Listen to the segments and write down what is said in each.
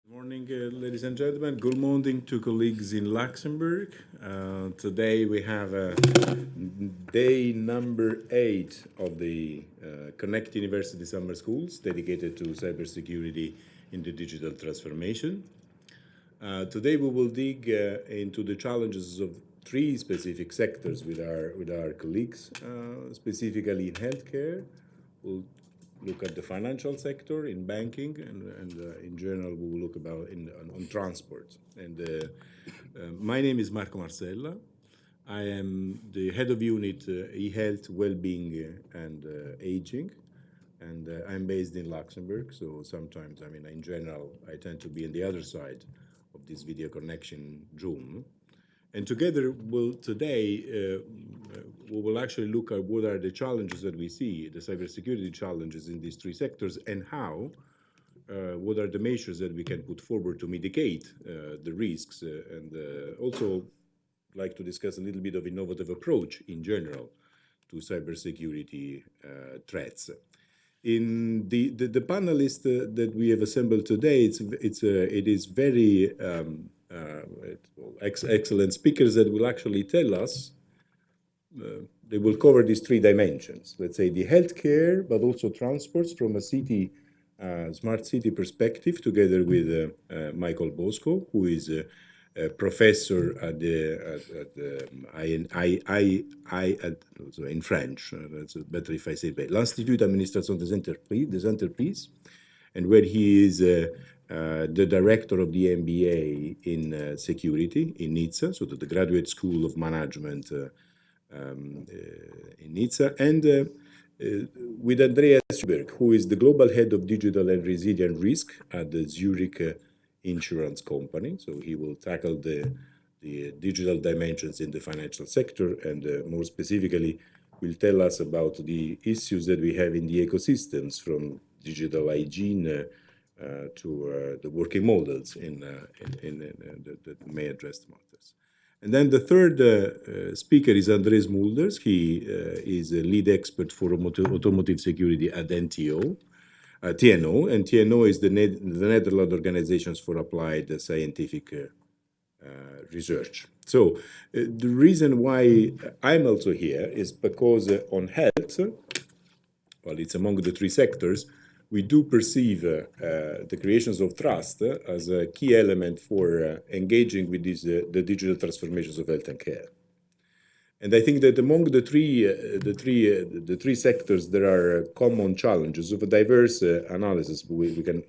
Good morning, ladies and gentlemen. Good morning to colleagues in Luxembourg. Today we have day number 8 of the Connect University Summer Schools dedicated to cybersecurity in the digital transformation. Today we will dig into the challenges of three specific sectors with our colleagues, specifically in healthcare. We'll look at the financial sector, in banking, and in general we will look about on transport. And my name is Marco Marcella. I am the head of unit e-health, well-being, and aging, and I'm based in Luxembourg. So sometimes, in general, I tend to be on the other side of this video connection room. And together, we will actually look at what are the challenges that we see, the cybersecurity challenges in these three sectors, and what are the measures that we can put forward to mitigate the risks, and also like to discuss a little bit of innovative approach in general to cybersecurity threats. In the panelists that we have assembled today, it is very excellent speakers that will actually tell us. They will cover these three dimensions. Let's say the healthcare, but also transports from a city, smart city perspective, together with Michel Bosco, who is a professor at in French. That's better if I say it. L'Institut d'Administration des Entreprises, and where he is the director of the MBA in security in Nizza, so the Graduate School of Management in Nizza, and with Andreas Schubert, who is the global head of digital and resilient risk at the Zurich insurance company. So he will tackle the digital dimensions in the financial sector, and more specifically, will tell us about the issues that we have in the ecosystems, from digital hygiene to the working models that may address the matters. And then the third speaker is Andres Smulders. He is a lead expert for automotive security at TNO, and TNO is the Netherlands Organizations for Applied Scientific Research. So the reason why I'm also here is because on health, well, it's among the three sectors, we do perceive the creations of trust as a key element for engaging with the digital transformations of health and care. And I think that among the three sectors, there are common challenges of a diverse analysis. We can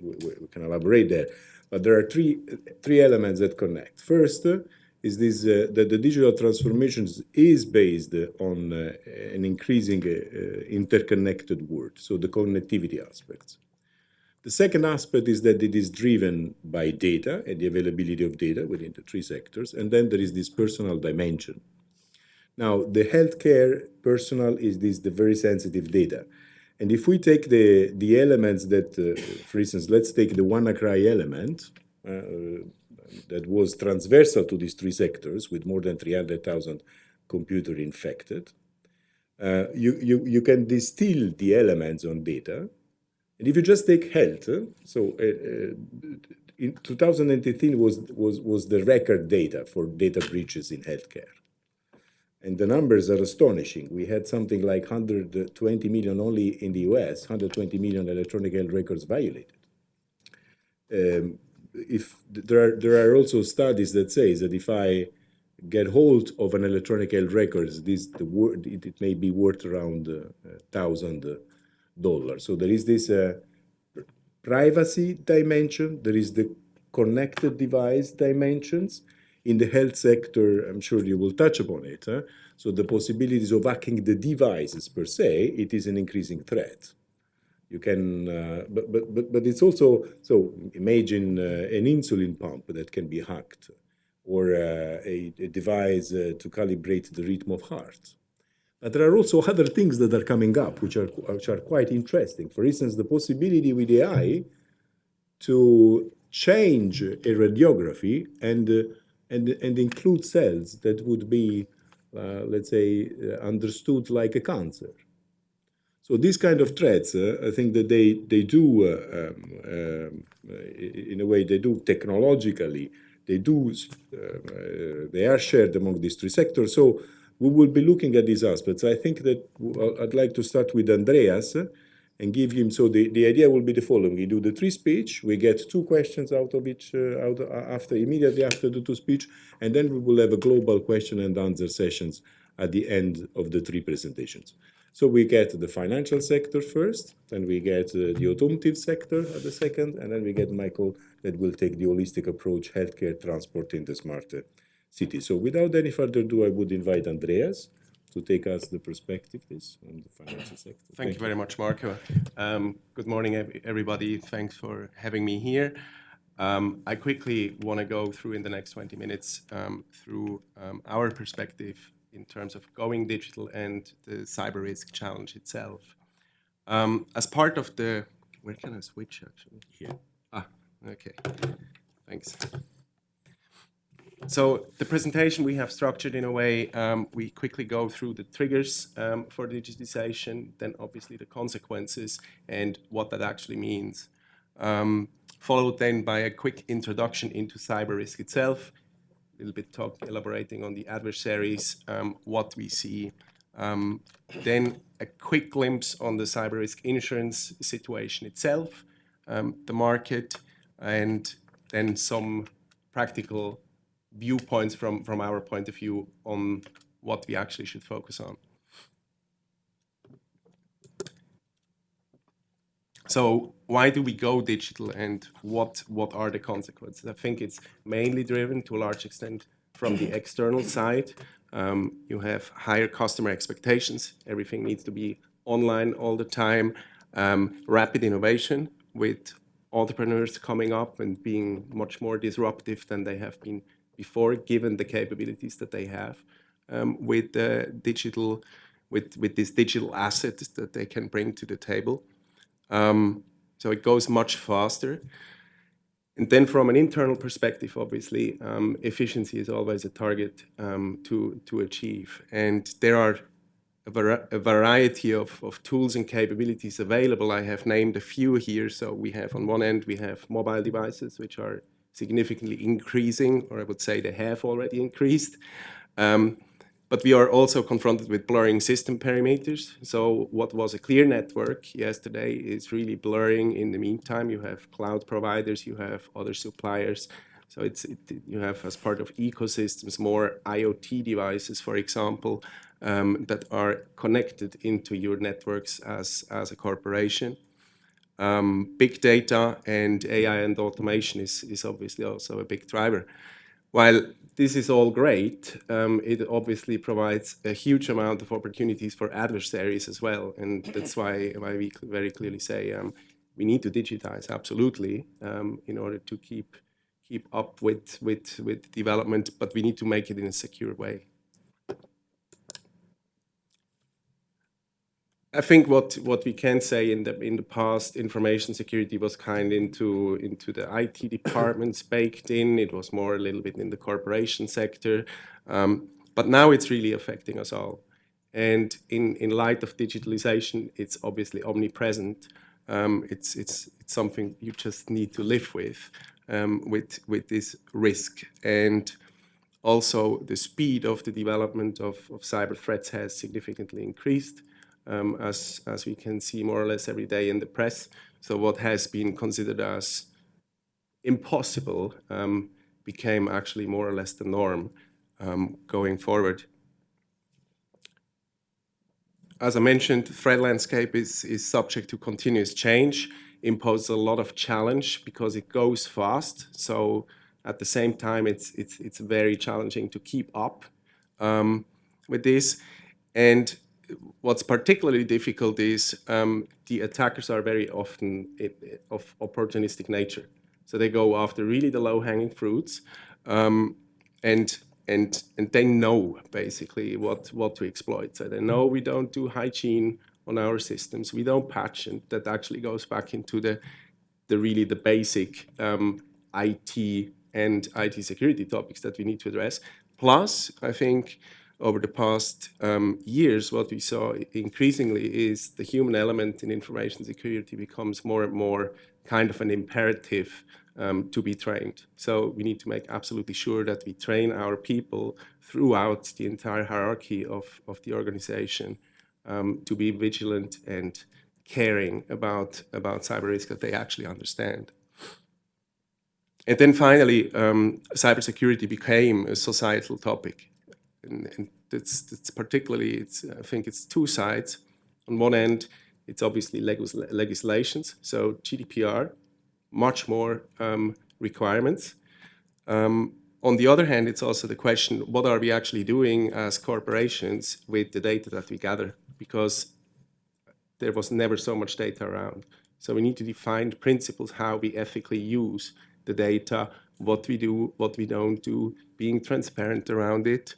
elaborate there, but there are three elements that connect. First is this that the digital transformations is based on an increasing interconnected world, so the connectivity aspects. The second aspect is that it is driven by data and the availability of data within the three sectors, and then there is this personal dimension. Now, the healthcare personal is the very sensitive data. And if we take the elements that, for instance, let's take the WannaCry element that was transversal to these three sectors with more than 300,000 computers infected, you can distill the elements on data. And if you just take health, so in 2018 was the record data for data breaches in healthcare. And the numbers are astonishing. We had something like 120 million only in the US, 120 million electronic health records violated. If there are also studies that say that if I get hold of an electronic health records, it may be worth around $1,000. So there is this privacy dimension. There is the connected device dimensions. In the health sector, I'm sure you will touch upon it. So the possibilities of hacking the devices per se, it is an increasing threat. You can, but it's also, so imagine an insulin pump that can be hacked, or a device to calibrate the rhythm of heart. But there are also other things that are coming up, which are quite interesting. For instance, the possibility with AI to change a radiography and include cells that would be, let's say, understood like a cancer. So these kind of threats, I think that they do, in a way, they do technologically, they do, they are shared among these three sectors. So we will be looking at these aspects. I think that I'd like to start with Andreas and give him. So the idea will be the following: we do the three speech, we get two questions out of each, immediately after the two speech, and then we will have a global question and answer sessions at the end of the three presentations. So we get the financial sector first, then we get the automotive sector at the second, and then we get Michael that will take the holistic approach, healthcare, transport in the smart city. So without any further ado, I would invite Andreas to take us the perspective on the financial sector. Thank you very much, Marco. Good morning, everybody. Thanks for having me here. I quickly want to go through in the next 20 minutes through our perspective in terms of going digital and the cyber risk challenge itself. As part of the, where can I switch actually? Here. Okay, thanks. So the presentation we have structured in a way, we quickly go through the triggers for digitization, then obviously the consequences and what that actually means. Followed then by a quick introduction into cyber risk itself, a little bit elaborating on the adversaries, what we see. Then a quick glimpse on the cyber risk insurance situation itself, the market, and then some practical viewpoints from our point of view on what we actually should focus on. So why do we go digital and what are the consequences? I think it's mainly driven to a large extent from the external side. You have higher customer expectations. Everything needs to be online all the time. Rapid innovation with entrepreneurs coming up and being much more disruptive than they have been before, given the capabilities that they have with digital, with these digital assets that they can bring to the table. So it goes much faster. And then from an internal perspective, obviously, efficiency is always a target to achieve. And there are a variety of tools and capabilities available. I have named a few here. So we have on one end, we have mobile devices, which are significantly increasing, or I would say they have already increased. But we are also confronted with blurring system parameters. So what was a clear network yesterday is really blurring in the meantime. You have cloud providers, you have other suppliers. So you have, as part of ecosystems, more IoT devices, for example, that are connected into your networks as a corporation. Big data and AI and automation is obviously also a big driver. While this is all great, it obviously provides a huge amount of opportunities for adversaries as well. And that's why we very clearly say we need to digitize, absolutely, in order to keep up with development, but we need to make it in a secure way. I think what we can say in the past, information security was kind into the IT departments baked in. It was more a little bit in the corporation sector, but now it's really affecting us all. And in light of digitalization, it's obviously omnipresent. It's something you just need to live with this risk. And also the speed of the development of cyber threats has significantly increased. As we can see more or less every day in the press. So what has been considered as impossible became actually more or less the norm going forward. As I mentioned, the threat landscape is subject to continuous change, imposes a lot of challenge because it goes fast. So at the same time, it's very challenging to keep up with this. And what's particularly difficult is the attackers are very often of opportunistic nature. So they go after really the low-hanging fruits, and they know basically what to exploit. So they know we don't do hygiene on our systems, we don't patch, and that actually goes back into the really the basic IT and IT security topics that we need to address. Plus, I think over the past years, what we saw increasingly is the human element in information security becomes more and more kind of an imperative to be trained. So we need to make absolutely sure that we train our people throughout the entire hierarchy of the organization to be vigilant and caring about cyber risk that they actually understand. And then finally, cybersecurity became a societal topic. And it's particularly, I think it's two sides. On one end, it's obviously legislations, so GDPR, much more requirements. On the other hand, it's also the question, what are we actually doing as corporations with the data that we gather? Because there was never so much data around. So we need to define principles how we ethically use the data, what we do, what we don't do, being transparent around it,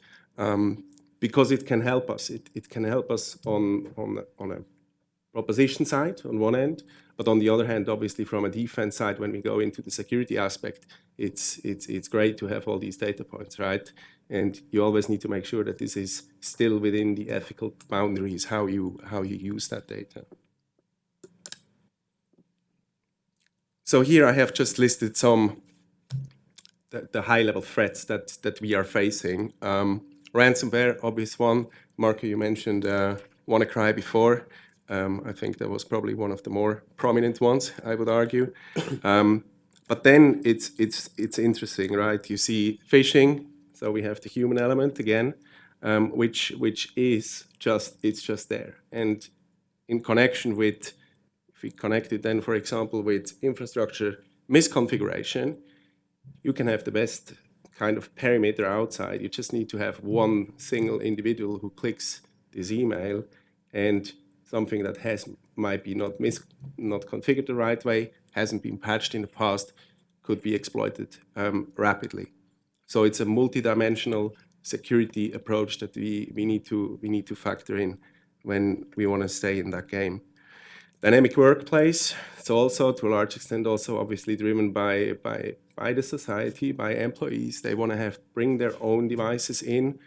because it can help us. It can help us on a proposition side on one end, but on the other hand, obviously from a defense side, when we go into the security aspect, it's great to have all these data points, right? And you always need to make sure that this is still within the ethical boundaries, how you use that data. So here I have just listed some the high-level threats that we are facing. Ransomware, obvious one. Marco, you mentioned WannaCry before. I think that was probably one of the more prominent ones, I would argue. But then it's interesting, right? You see phishing, so we have the human element again, which is just there. And in connection with, if we connect it then, for example, with infrastructure misconfiguration, you can have the best kind of perimeter outside. You just need to have one single individual who clicks this email, and something that might be not configured the right way, hasn't been patched in the past, could be exploited rapidly. So it's a multidimensional security approach that we need to factor in when we want to stay in that game. Dynamic workplace, it's also to a large extent also obviously driven by the society, by employees. They want to bring their own devices in.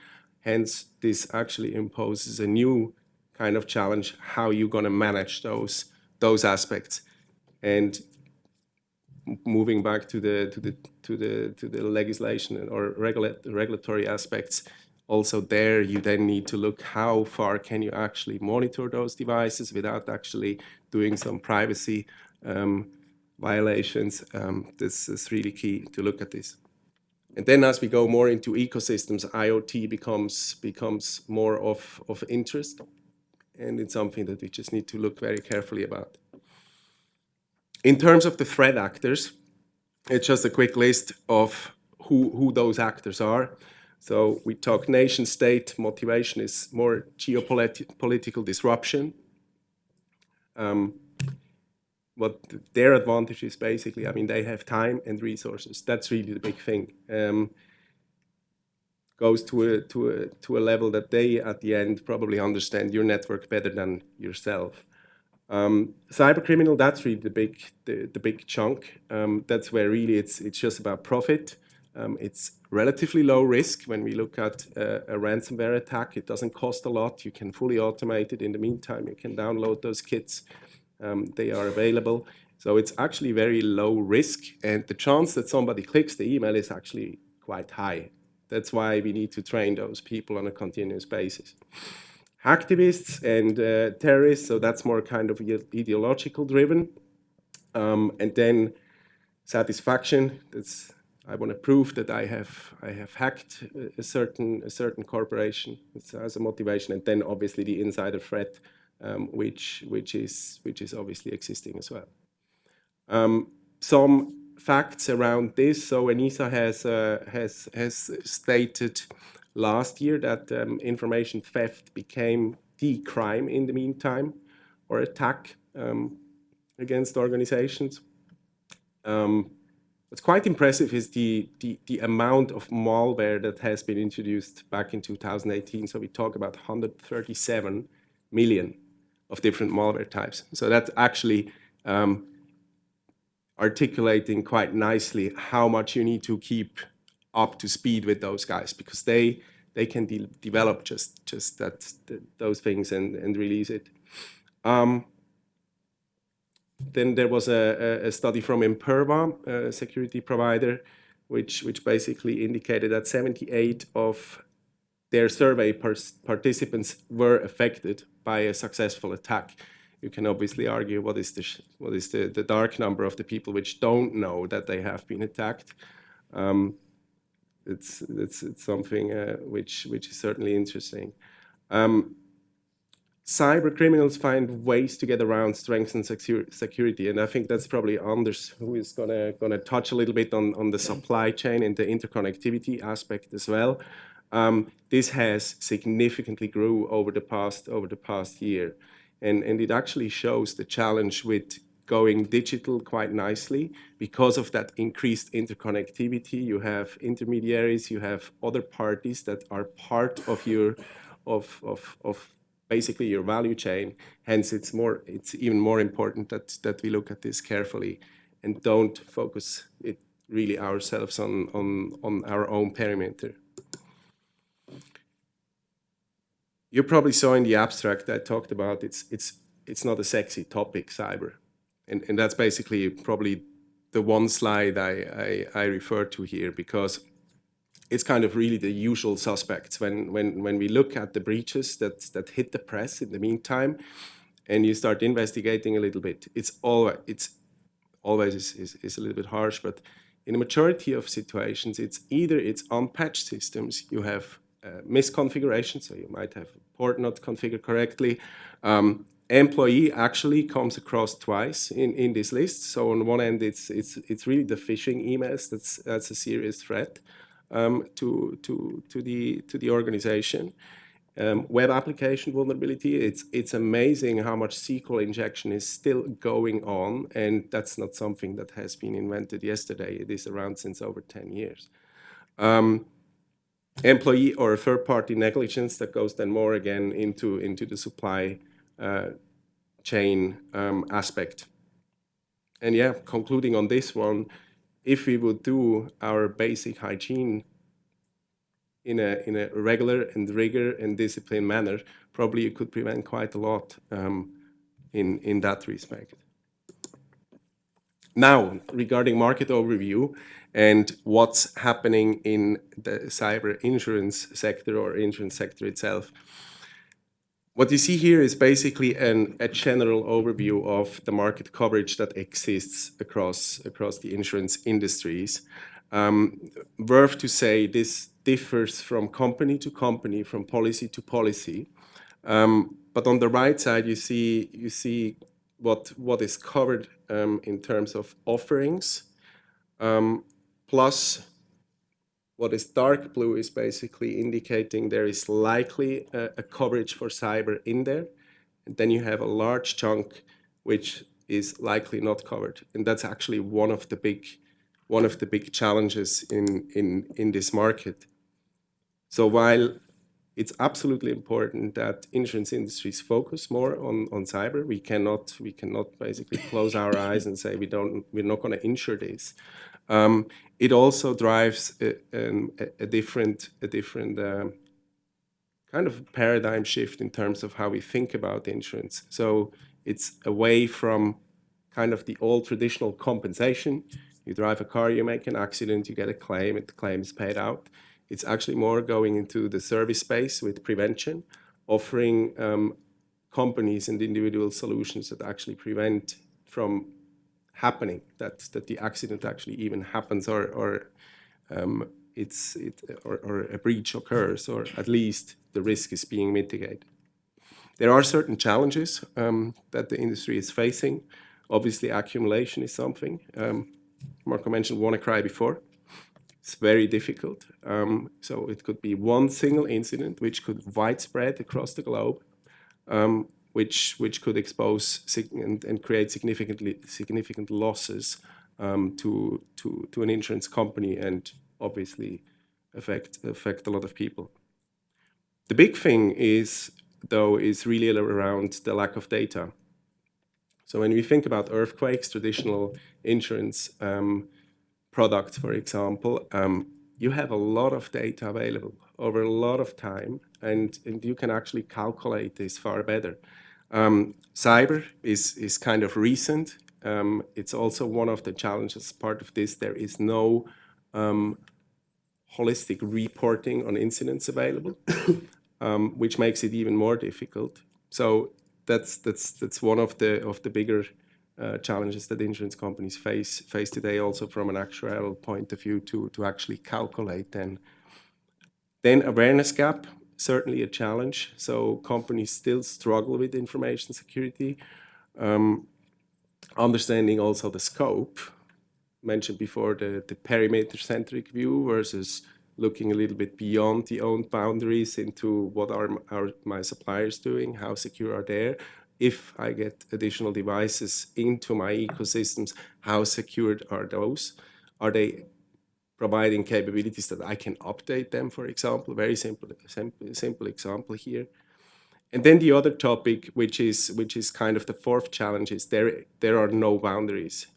Hence, this actually imposes a new kind of challenge, how you're going to manage those aspects. And moving back to the legislation or regulatory aspects, also there you then need to look how far can you actually monitor those devices without actually doing some privacy violations. This is really key to look at this. And then as we go more into ecosystems, IoT becomes more of interest, and it's something that we just need to look very carefully about. In terms of the threat actors, it's just a quick list of who those actors are. So we talk nation state, motivation is more geopolitical disruption. What their advantage is basically, I mean, they have time and resources. That's really the big thing. Goes to a level that they, at the end, probably understand your network better than yourself. Cybercriminal, that's really the big chunk. That's where really it's just about profit. It's relatively low risk when we look at a ransomware attack. It doesn't cost a lot. You can fully automate it. In the meantime, you can download those kits. They are available. So it's actually very low risk. And the chance that somebody clicks the email is actually quite high. That's why we need to train those people on a continuous basis. Hacktivists and terrorists, so that's more kind of ideological driven. And then satisfaction, that's I want to prove that I have hacked a certain corporation as a motivation, and then obviously the insider threat, which is obviously existing as well. Some facts around this. So ENISA has stated last year that information theft became the crime in the meantime, or attack against organizations. What's quite impressive is the amount of malware that has been introduced back in 2018. So we talk about 137 million of different malware types. So that's actually articulating quite nicely how much you need to keep up to speed with those guys, because they they can develop just those things and release it. Then there was a study from Imperva, a security provider, which basically indicated that 78 of their survey participants were affected by a successful attack. You can obviously argue what is the dark number of the people which don't know that they have been attacked. It's something which is certainly interesting. Cyber criminals find ways to get around strengths and security, and I think that's probably Anders who is gonna touch a little bit on the supply chain and the interconnectivity aspect as well. This has significantly grew over the past year, and it actually shows the challenge with going digital quite nicely because of that increased interconnectivity. You have intermediaries, you have other parties that are part of your of basically your value chain. Hence, it's even more important that we look at this carefully and don't focus it really ourselves on our own perimeter. You probably saw in the abstract I talked about it's not a sexy topic, cyber, and that's basically probably the one slide I refer to here, because it's kind of really the usual suspects when we look at the breaches that hit the press in the meantime, and you start investigating a little bit. It's always is a little bit harsh, but in a majority of situations, it's unpatched systems. You have misconfiguration, so you might have a port not configured correctly. Employee actually comes across twice in this list. So on one end, it's really the phishing emails that's a serious threat to the organization. Web application vulnerability, it's amazing how much SQL injection is still going on, and that's not something that has been invented yesterday. It is around since over 10 years. Employee or third-party negligence, that goes then more again into the supply chain aspect. And yeah, concluding on this one, if we would do our basic hygiene in a regular and rigor and disciplined manner, probably you could prevent quite a lot in that respect. Now, regarding market overview and what's happening in the cyber insurance sector or insurance sector itself. What you see here is basically a general overview of the market coverage that exists across the insurance industries. Worth to say, this differs from company to company, from policy to policy. But on the right side, you see what is covered in terms of offerings, plus what is dark blue is basically indicating there is likely a coverage for cyber in there. And then you have a large chunk which is likely not covered. And that's actually one of the big challenges in this market. So while it's absolutely important that insurance industries focus more on cyber, we cannot basically close our eyes and say we're not going to insure this. It also drives a different kind of paradigm shift in terms of how we think about insurance. So it's away from kind of the old traditional compensation. You drive a car, you make an accident, you get a claim, and the claim is paid out. It's actually more going into the service space with prevention, offering companies and individual solutions that actually prevent from happening, that the accident actually even happens, or a breach occurs, or at least the risk is being mitigated. There are certain challenges that the industry is facing. Obviously, accumulation is something. Marco mentioned WannaCry before. It's very difficult. So it could be one single incident which could widespread across the globe, which could expose and create significant losses to an insurance company, and obviously affect a lot of people. The big thing is really around the lack of data. So when we think about earthquakes, traditional insurance products, for example, you have a lot of data available over a lot of time, and you can actually calculate this far better. Cyber is kind of recent. It's also one of the challenges. Part of this, there is no holistic reporting on incidents available, which makes it even more difficult. So that's one of the bigger challenges that insurance companies face today, also from an actuarial point of view, to actually calculate then. Then awareness gap, certainly a challenge. So companies still struggle with information security. Understanding also the scope, mentioned before, the perimeter-centric view versus looking a little bit beyond the own boundaries into what are my suppliers doing, how secure are they? If I get additional devices into my ecosystems, how secured are those? Are they providing capabilities that I can update them, for example? Very simple example here. And then the other topic, which is kind of the fourth challenge, is there are no boundaries.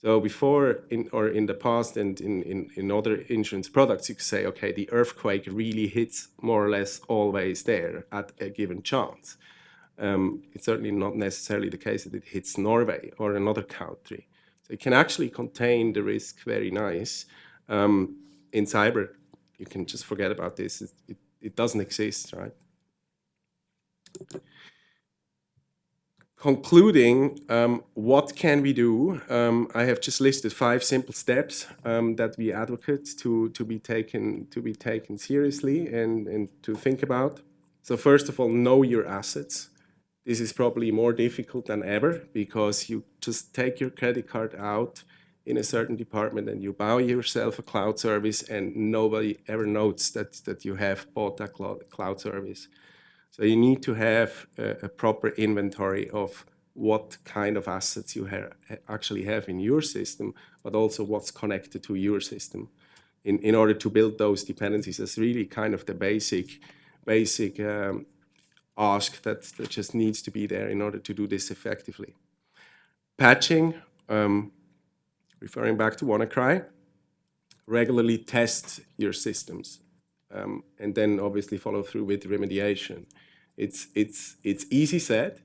So before in the past and in other insurance products, you could say, okay, the earthquake really hits more or less always there at a given chance. It's certainly not necessarily the case that it hits Norway or another country. So it can actually contain the risk very nice. In cyber, you can just forget about this. It doesn't exist, right? Concluding, what can we do? I have just listed 5 simple steps that we advocate to be taken seriously and to think about. So first of all, know your assets. This is probably more difficult than ever because you just take your credit card out in a certain department and you buy yourself a cloud service and nobody ever notes that you have bought that cloud service. So you need to have a proper inventory of what kind of assets you actually have in your system, but also what's connected to your system in order to build those dependencies. That's really kind of the basic ask that just needs to be there in order to do this effectively. Patching, referring back to WannaCry, regularly test your systems. And then obviously follow through with remediation. It's easy said.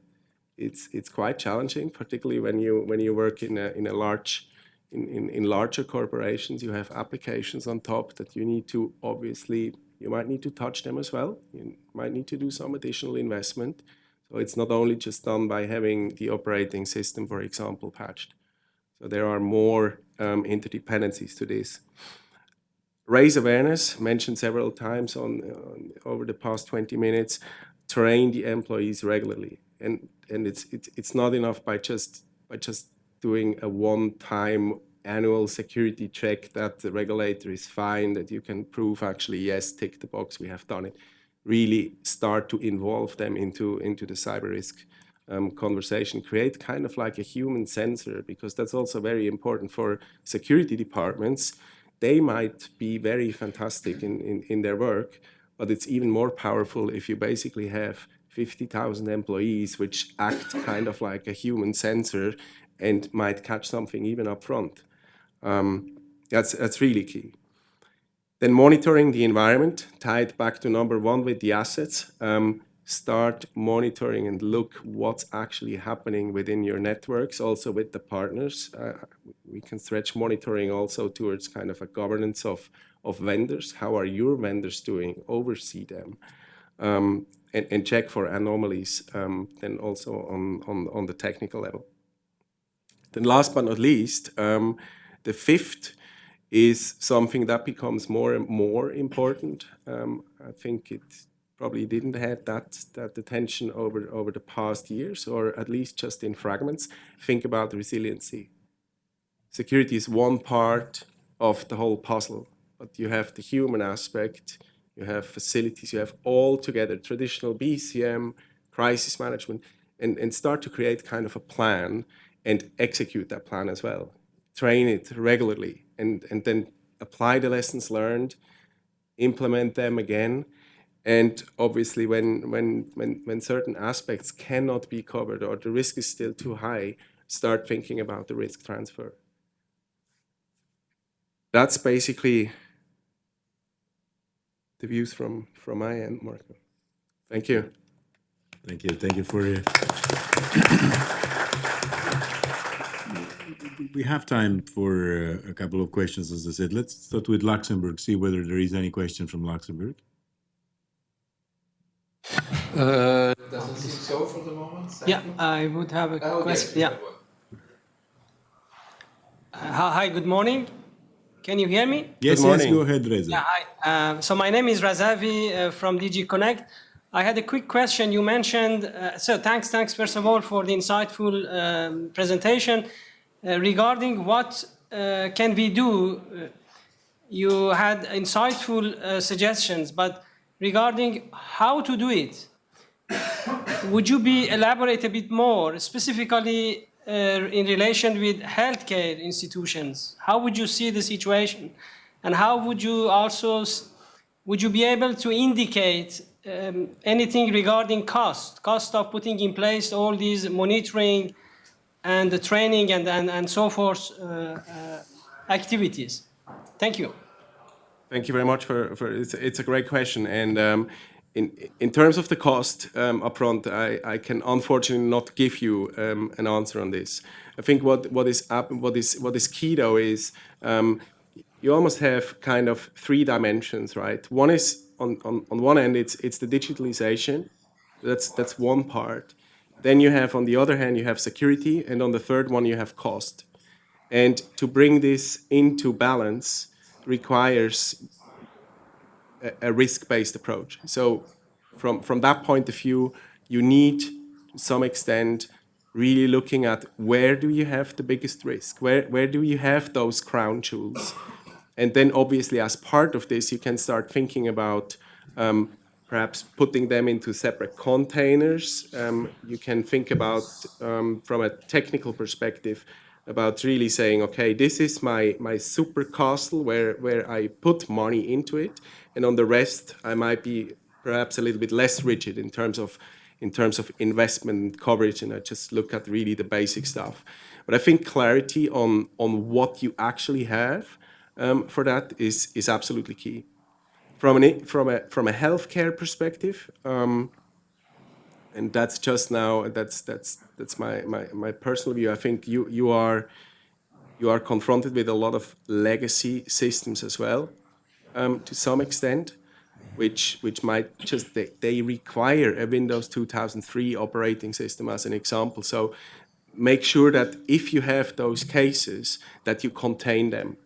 It's quite challenging, particularly when you work in larger corporations. You have applications on top that you need to obviously, you might need to touch them as well. You might need to do some additional investment. So it's not only just done by having the operating system, for example, patched. So there are more interdependencies to this. Raise awareness, mentioned several times over the past 20 minutes. Train the employees regularly, and it's not enough by just doing a one-time annual security check that the regulator is fine, that you can prove actually yes, tick the box, we have done it. Really start to involve them into the cyber risk conversation. Create kind of like a human sensor, because that's also very important for security departments. They might be very fantastic in their work, but it's even more powerful if you basically have 50,000 employees which act kind of like a human sensor and might catch something even up front. That's really key. Then monitoring the environment, tied back to number 1 with the assets. Start monitoring and look what's actually happening within your networks, also with the partners. We can stretch monitoring also towards kind of a governance of vendors. How are your vendors doing? Oversee them. And check for anomalies, then also on the technical level. Then last but not least, the 5th is something that becomes more and more important. I think it probably didn't have that attention over the past years, or at least just in fragments. Think about resiliency. Security is one part of the whole puzzle, but you have the human aspect, you have facilities, you have all together traditional BCM, crisis management, and start to create kind of a plan and execute that plan as well. Train it regularly and then apply the lessons learned, implement them again. And obviously when certain aspects cannot be covered or the risk is still too high, start thinking about the risk transfer. That's basically the views from my end, Marco. Thank you. Thank you. Thank you for. We have time for a couple of questions, as I said. Let's start with Luxembourg, see whether there is any question from Luxembourg. Doesn't seem so for the moment. Yeah, I would have a question. Yes, Yeah. Hi, good morning. Can you hear me? Yes, Good morning. yes, go ahead, Reza. Yeah, hi. So my name is Razavi from DG Connect. I had a quick question. You mentioned, so thanks first of all for the insightful presentation. Regarding what can we do, you had insightful suggestions, but regarding how to do it, would you be elaborate a bit more, specifically in relation with healthcare institutions? How would you see the situation? And how would you also, would you be able to indicate anything regarding cost of putting in place all these monitoring and the training and so forth activities? Thank you. Thank you very much for it's a great question. And in terms of the cost upfront, I can unfortunately not give you an answer on this. I think what is key though is you almost have kind of three dimensions, right? One is on one end it's the digitalization. That's one part. Then you have on the other hand you have security, and on the third one you have cost. And to bring this into balance requires a risk-based approach. So from that point of view, you need to some extent really looking at where do you have the biggest risk, where do you have those crown jewels, and then obviously as part of this you can start thinking about perhaps putting them into separate containers. You can think about from a technical perspective about really saying, okay, this is my super castle where I put money into it, and on the rest I might be perhaps a little bit less rigid in terms of investment coverage, and I just look at really the basic stuff. But I think clarity on what you actually have for that is absolutely key. From a healthcare perspective, and that's just now that's my personal view. I think you are confronted with a lot of legacy systems as well, to some extent, which might just they require a Windows 2003 operating system as an example. So make sure that if you have those cases, that you contain them,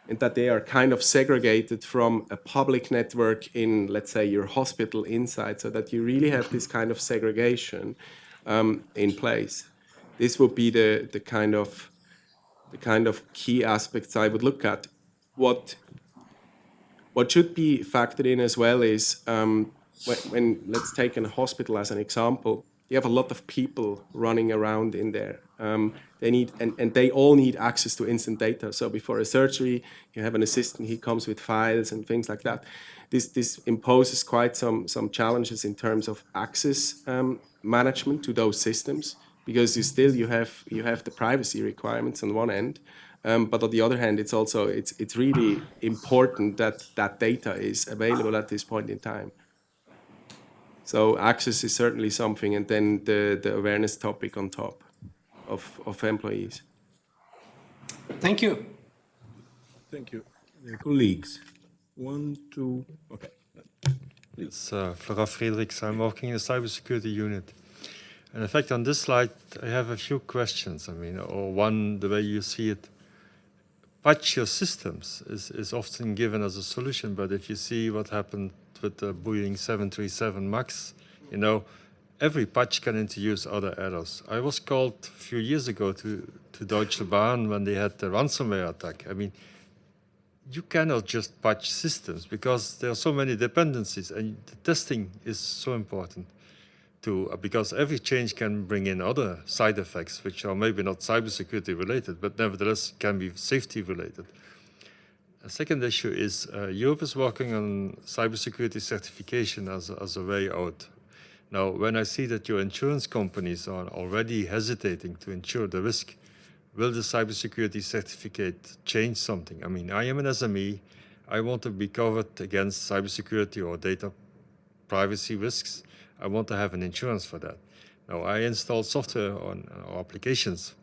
and that they are kind of segregated from a public network in, let's say, your hospital inside, so that you really have this kind of segregation in place. This would be the kind of key aspects I would look at. What should be factored in as well is when let's take a hospital as an example, you have a lot of people running around in there. They need and they all need access to instant data. So before a surgery, you have an assistant. He comes with files and things like that. This imposes quite some challenges in terms of access management to those systems, because you have the privacy requirements on one end. But on the other hand, it's really important that that data is available at this point in time. So access is certainly something, and then the awareness topic on top of employees. Thank you. Thank you. Colleagues, 1, 2, okay. It's Flora Friedrichs. I'm working in the cybersecurity unit. And in fact, on this slide, I have a few questions. I mean, or one, the way you see it, patch your systems is often given as a solution. But if you see what happened with the Boeing 737 MAX, you know, every patch can introduce other errors. I was called a few years ago to Deutsche Bahn when they had the ransomware attack. I mean, you cannot just patch systems because there are so many dependencies, and the testing is so important because every change can bring in other side effects, which are maybe not cybersecurity related, but nevertheless can be safety related. A second issue is Europe is working on cybersecurity certification as a way out. Now, when I see that your insurance companies are already hesitating to insure the risk, will the cybersecurity certificate change something? I mean, I am an SME. I want to be covered against cybersecurity or data privacy risks. I want to have an insurance for that. Now, I install software on our applications.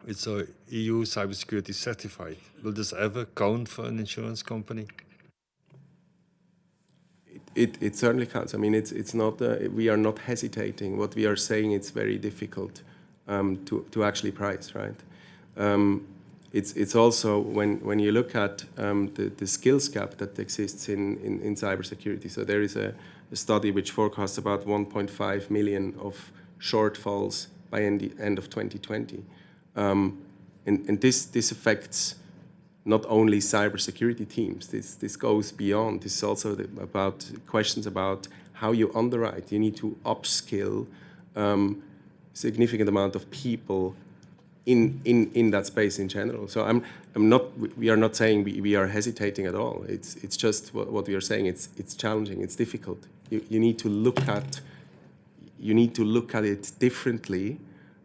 It's a EU cybersecurity certified. Will this ever count for an insurance company? It certainly counts. I mean, it's not. We are not hesitating. What we are saying, it's very difficult to actually price, right? It's also when you look at the skills gap that exists in cybersecurity. So there is a study which forecasts about 1.5 million of shortfalls by end of 2020, and this affects not only cybersecurity teams. This goes beyond. This is also about questions about how you underwrite. You need to upskill significant amount of people in that space in general. So I'm not. We are not saying we are hesitating at all. It's just what we are saying. It's challenging. It's difficult. You need to look at. You need to look at it differently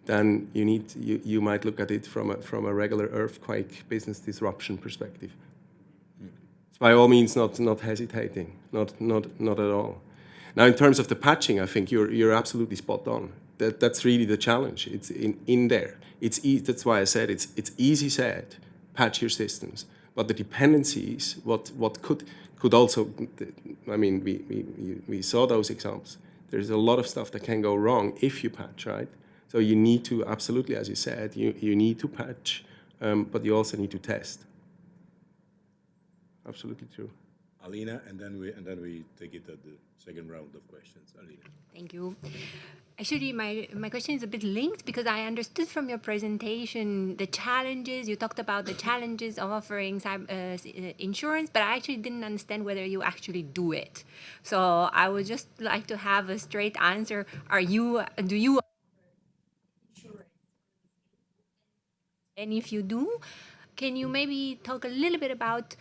than you might look at it from a regular earthquake business disruption perspective. It's by all means not hesitating, not at all. Now, in terms of the patching, I think you're absolutely spot on. That's really the challenge. It's in there. That's why I said it's easy said, patch your systems, but the dependencies, what could also, I mean, we saw those examples. There's a lot of stuff that can go wrong if you patch, right? So you need to, absolutely, as you said, you need to patch, but you also need to test. Absolutely true. Alina, and then we take it at the second round of questions. Alina. Thank you. Actually, my question is a bit linked because I understood from your presentation the challenges. You talked about the challenges of offering insurance, but I actually didn't understand whether you actually do it. So I would just like to have a straight answer. Do you And if you do, can you maybe talk a little bit about,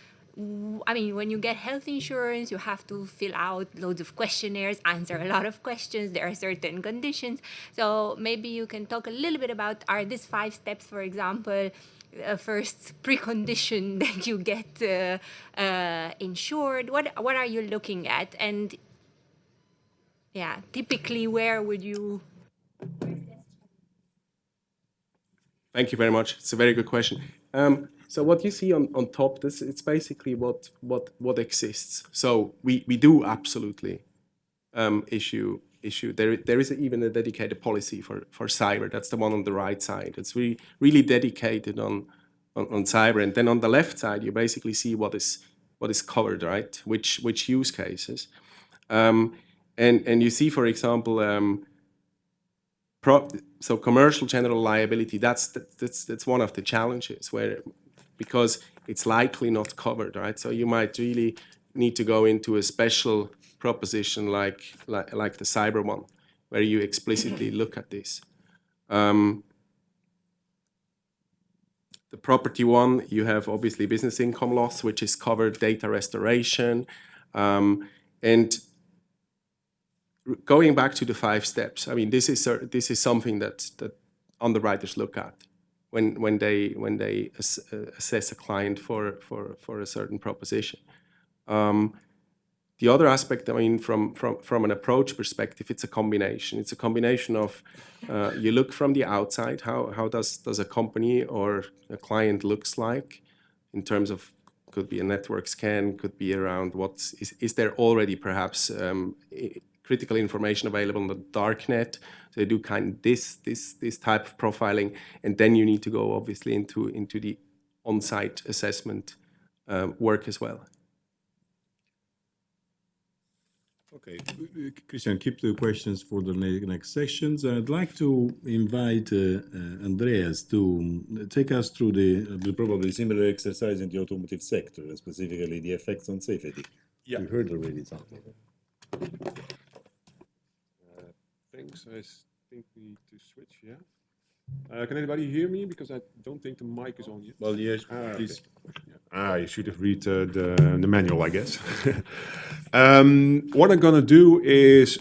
I mean, when you get health insurance, you have to fill out loads of questionnaires, answer a lot of questions. There are certain conditions. So maybe you can talk a little bit about, are these 5 steps, for example, first precondition that you get insured? What are you looking at? And yeah, typically, where would you... Thank you very much. It's a very good question. So what you see on top, it's basically what exists. So we do absolutely issue. There is even a dedicated policy for cyber. That's the one on the right side. It's really dedicated on cyber. And then on the left side, you basically see what is covered, right? Which use cases. And you see, for example, so commercial general liability, that's one of the challenges because it's likely not covered, right? So you might really need to go into a special proposition like the cyber one, where you explicitly look at this. The property one, you have obviously business income loss, which is covered, data restoration, and going back to the 5 steps, I mean, this is something that underwriters look at when they assess a client for a certain proposition. The other aspect, I mean, from an approach perspective, it's a combination. It's a combination of you look from the outside, how does a company or a client looks like in terms of, could be a network scan, could be around is there already perhaps critical information available on the dark net. So they do kind of this type of profiling, and then you need to go obviously into the on-site assessment work as well. Okay, Christian, keep the questions for the next sessions. I'd like to invite Andreas to take us through the probably similar exercise in the automotive sector, specifically the effects on safety. Yeah. We heard already something. Thanks. I think we need to switch, yeah? Can anybody hear me? Because I don't think the mic is on yet. Well, yes, please. Okay. You should have read the manual, I guess. What I'm going to do is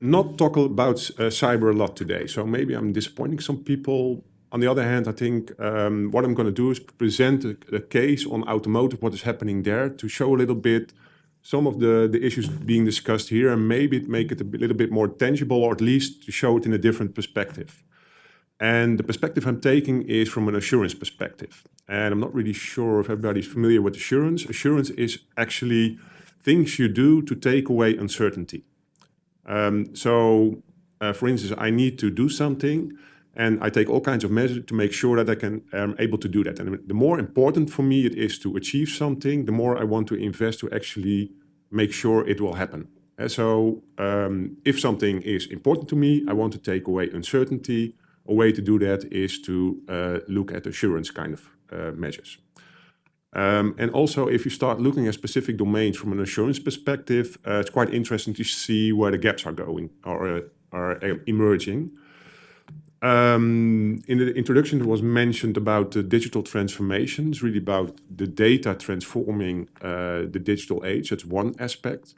not talk about cyber a lot today. So maybe I'm disappointing some people. On the other hand, I think what I'm going to do is present a case on automotive, what is happening there, to show a little bit some of the issues being discussed here, and maybe make it a little bit more tangible, or at least to show it in a different perspective. And the perspective I'm taking is from an assurance perspective. And I'm not really sure if everybody's familiar with assurance. Assurance is actually things you do to take away uncertainty. For instance, I need to do something, and I take all kinds of measures to make sure that I am able to do that. And the more important for me it is to achieve something, the more I want to invest to actually make sure it will happen. If something is important to me, I want to take away uncertainty. A way to do that is to look at assurance kind of measures. And also, if you start looking at specific domains from an assurance perspective, it's quite interesting to see where the gaps are going or are emerging. In the introduction, it was mentioned about the digital transformations, really about the data transforming the digital age. That's one aspect.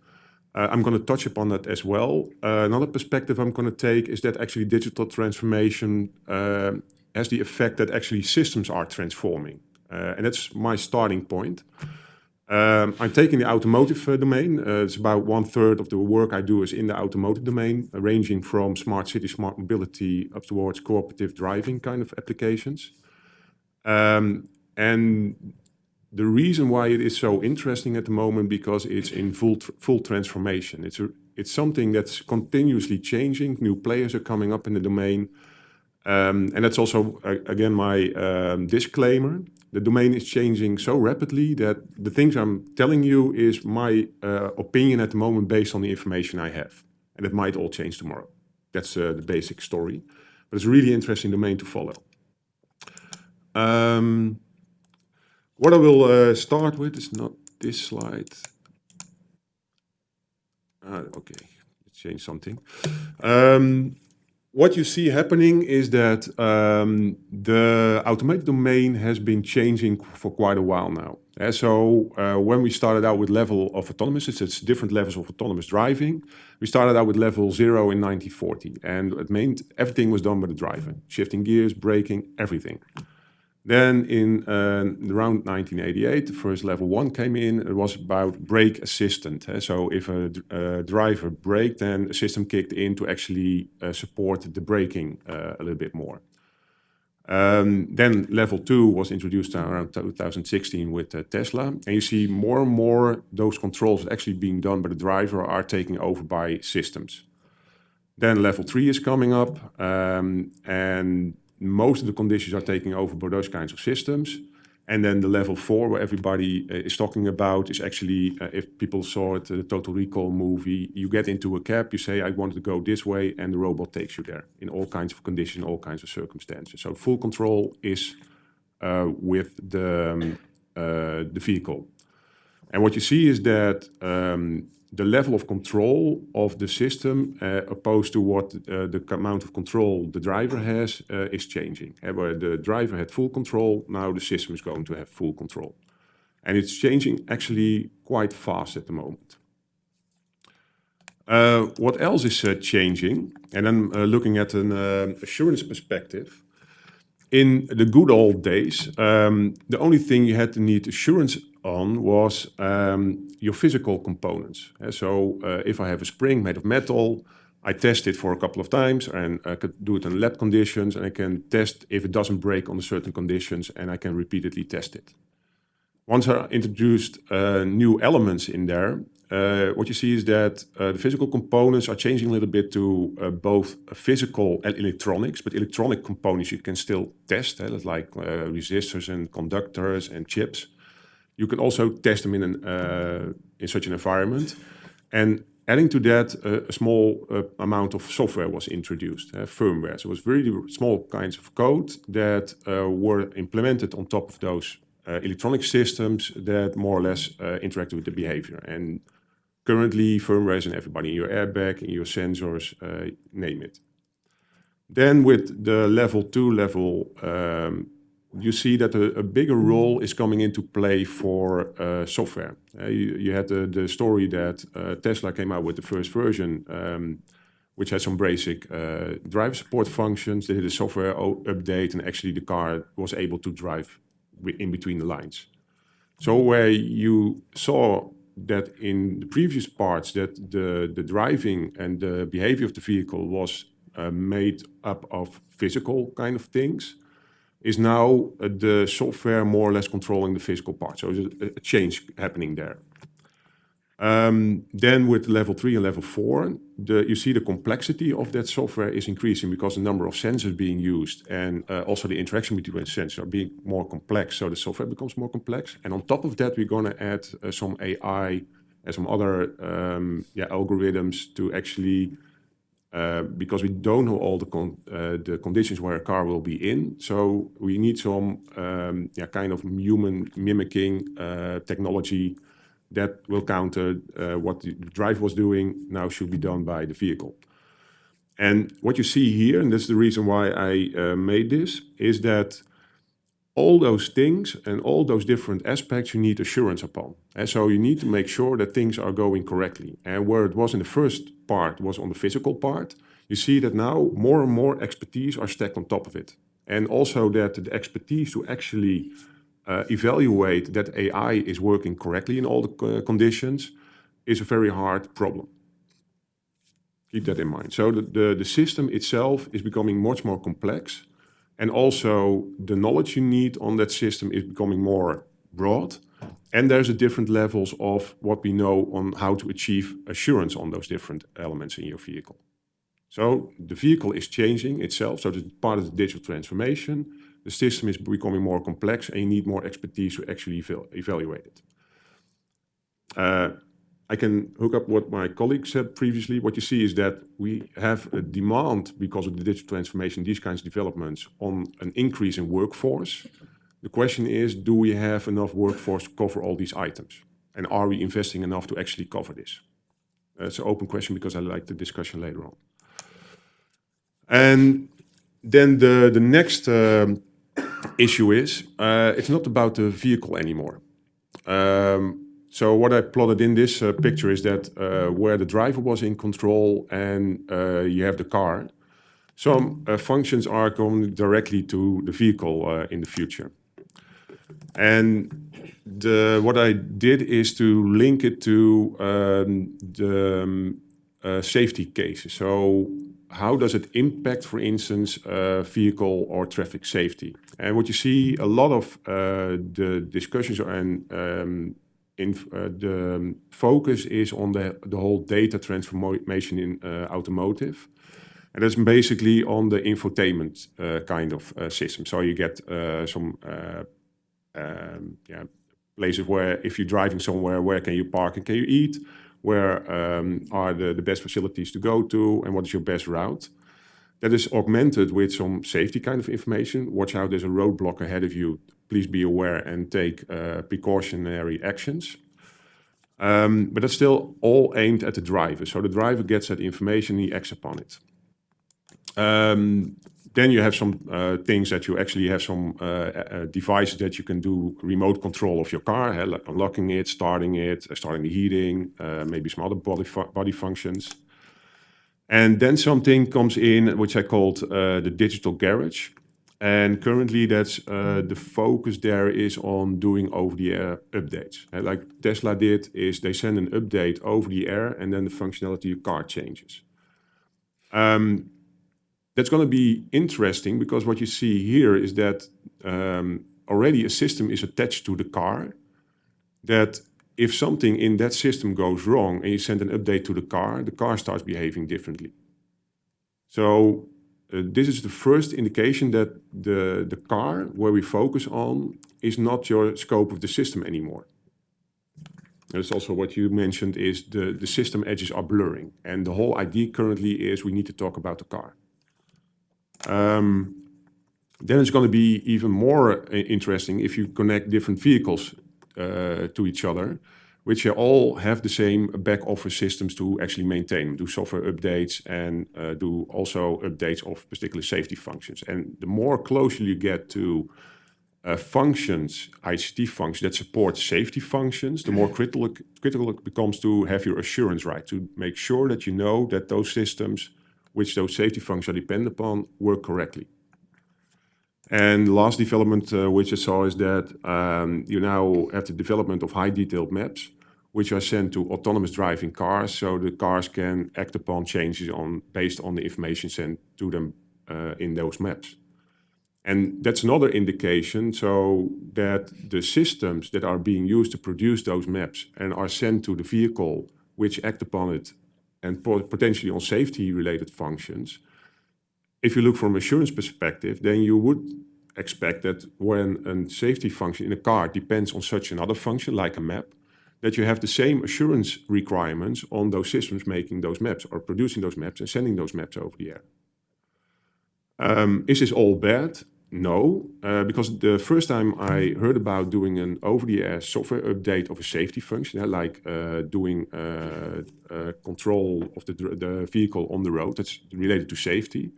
I'm going to touch upon that as well. Another perspective I'm going to take is that actually digital transformation has the effect that actually systems are transforming. And that's my starting point. I'm taking the automotive domain. It's about 1/3 of the work I do is in the automotive domain, ranging from smart city, smart mobility, up towards cooperative driving kind of applications. And the reason why it is so interesting at the moment, because it's in full transformation. It's something that's continuously changing. New players are coming up in the domain. And that's also, again, my disclaimer. The domain is changing so rapidly that the things I'm telling you is my opinion at the moment based on the information I have. And it might all change tomorrow. That's the basic story. But it's a really interesting domain to follow. What I will start with is not this slide. Okay, let's change something. What you see happening is that the automotive domain has been changing for quite a while now. When we started out with level of autonomous, it's different levels of autonomous driving. We started out with level 0 in 1940, and it meant everything was done by the driver. Shifting gears, braking, everything. Then in around 1988, the first level 1 came in. It was about brake assistant. So if a driver braked, then a system kicked in to actually support the braking a little bit more. Then level 2 was introduced around 2016 with Tesla. And you see more and more those controls actually being done by the driver are taken over by systems. Then level 3 is coming up, and most of the conditions are taken over by those kinds of systems. And then the level 4, where everybody is talking about, is actually, if people saw it, the Total Recall movie, you get into a cab, you say, I want to go this way, and the robot takes you there in all kinds of conditions, all kinds of circumstances. So full control is with the vehicle. And what you see is that the level of control of the system opposed to what the amount of control the driver has is changing. Where the driver had full control, now the system is going to have full control. And it's changing actually quite fast at the moment. What else is changing? And then looking at an assurance perspective. In the good old days, the only thing you had to need assurance on was your physical components. If I have a spring made of metal, I test it for a couple of times, and I could do it in lab conditions, and I can test if it doesn't break under certain conditions, and I can repeatedly test it. Once I introduced new elements in there, what you see is that the physical components are changing a little bit to both physical and electronics, but electronic components you can still test, like resistors and conductors and chips. You can also test them in such an environment. And adding to that, a small amount of software was introduced, firmware. So it was really small kinds of code that were implemented on top of those electronic systems that more or less interact with the behavior. And currently, firmware is in everybody, in your airbag, in your sensors, name it. Then with the level 2 level, you see that a bigger role is coming into play for software. You had the story that Tesla came out with the first version which had some basic driver support functions. They did a software update, and actually the car was able to drive in between the lines. So where you saw that in the previous parts that the driving and the behavior of the vehicle was made up of physical kind of things, is now the software more or less controlling the physical part. So there's a change happening there. Then with level 3 and level 4, you see the complexity of that software is increasing because the number of sensors being used and also the interaction between sensors are being more complex. So the software becomes more complex. And on top of that, we're going to add some AI and some other algorithms to actually, because we don't know all the conditions where a car will be in. So we need some kind of human mimicking technology that will counter what the driver was doing now should be done by the vehicle. And what you see here, and that's the reason why I made this, is that all those things and all those different aspects you need assurance upon. And so you need to make sure that things are going correctly. And where it was in the first part was on the physical part, you see that now more and more expertise are stacked on top of it. And also that the expertise to actually evaluate that AI is working correctly in all the conditions is a very hard problem. Keep that in mind. So the system itself is becoming much more complex, and also the knowledge you need on that system is becoming more broad, and there's a different levels of what we know on how to achieve assurance on those different elements in your vehicle. So the vehicle is changing itself, so it's part of the digital transformation. The system is becoming more complex and you need more expertise to actually evaluate it. I can hook up what my colleague said previously. What you see is that we have a demand because of the digital transformation, these kinds of developments, on an increase in workforce. The question is, do we have enough workforce to cover all these items? And are we investing enough to actually cover this? It's an open question because I like the discussion later on. And then the next issue is, it's not about the vehicle anymore. So what I plotted in this picture is that where the driver was in control and you have the car, some functions are going directly to the vehicle in the future. And what I did is to link it to the safety cases. So how does it impact, for instance, vehicle or traffic safety? And what you see, a lot of the discussions and the focus is on the whole data transformation in automotive. And that's basically on the infotainment kind of system. So you get some places where if you're driving somewhere, where can you park and can you eat? Where are the best facilities to go to, and what is your best route? That is augmented with some safety kind of information. Watch out, there's a roadblock ahead of you. Please be aware and take precautionary actions. But that's still all aimed at the driver. So the driver gets that information, he acts upon it. Then you have some things that you actually have some devices that you can do remote control of your car, like unlocking it, starting the heating, maybe some other body functions. And then something comes in, which I called the digital garage. And currently that's the focus there is on doing over-the-air updates. And like Tesla did, is they send an update over the air and then the functionality of your car changes. That's going to be interesting because what you see here is that already a system is attached to the car, that if something in that system goes wrong and you send an update to the car starts behaving differently. So this is the first indication that the car, where we focus on, is not your scope of the system anymore. That's also what you mentioned, is the system edges are blurring. And the whole idea currently is we need to talk about the car. Then it's going to be even more interesting if you connect different vehicles to each other, which all have the same back office systems to actually maintain, do software updates and do also updates of particular safety functions. And the more closely you get to functions, ICT functions that support safety functions, the more critical it becomes to have your assurance right, to make sure that you know that those systems which those safety functions are dependent upon, work correctly. And the last development which I saw is that you now have the development of high detailed maps, which are sent to autonomous driving cars, so the cars can act upon changes based on the information sent to them in those maps. And that's another indication, so that the systems that are being used to produce those maps and are sent to the vehicle, which act upon it, and potentially on safety-related functions, if you look from an assurance perspective, then you would expect that when a safety function in a car depends on such another function, like a map, that you have the same assurance requirements on those systems making those maps or producing those maps and sending those maps over the air. Is this all bad? No, because the first time I heard about doing an over-the-air software update of a safety function, like doing control of the vehicle on the road, that's related to safety,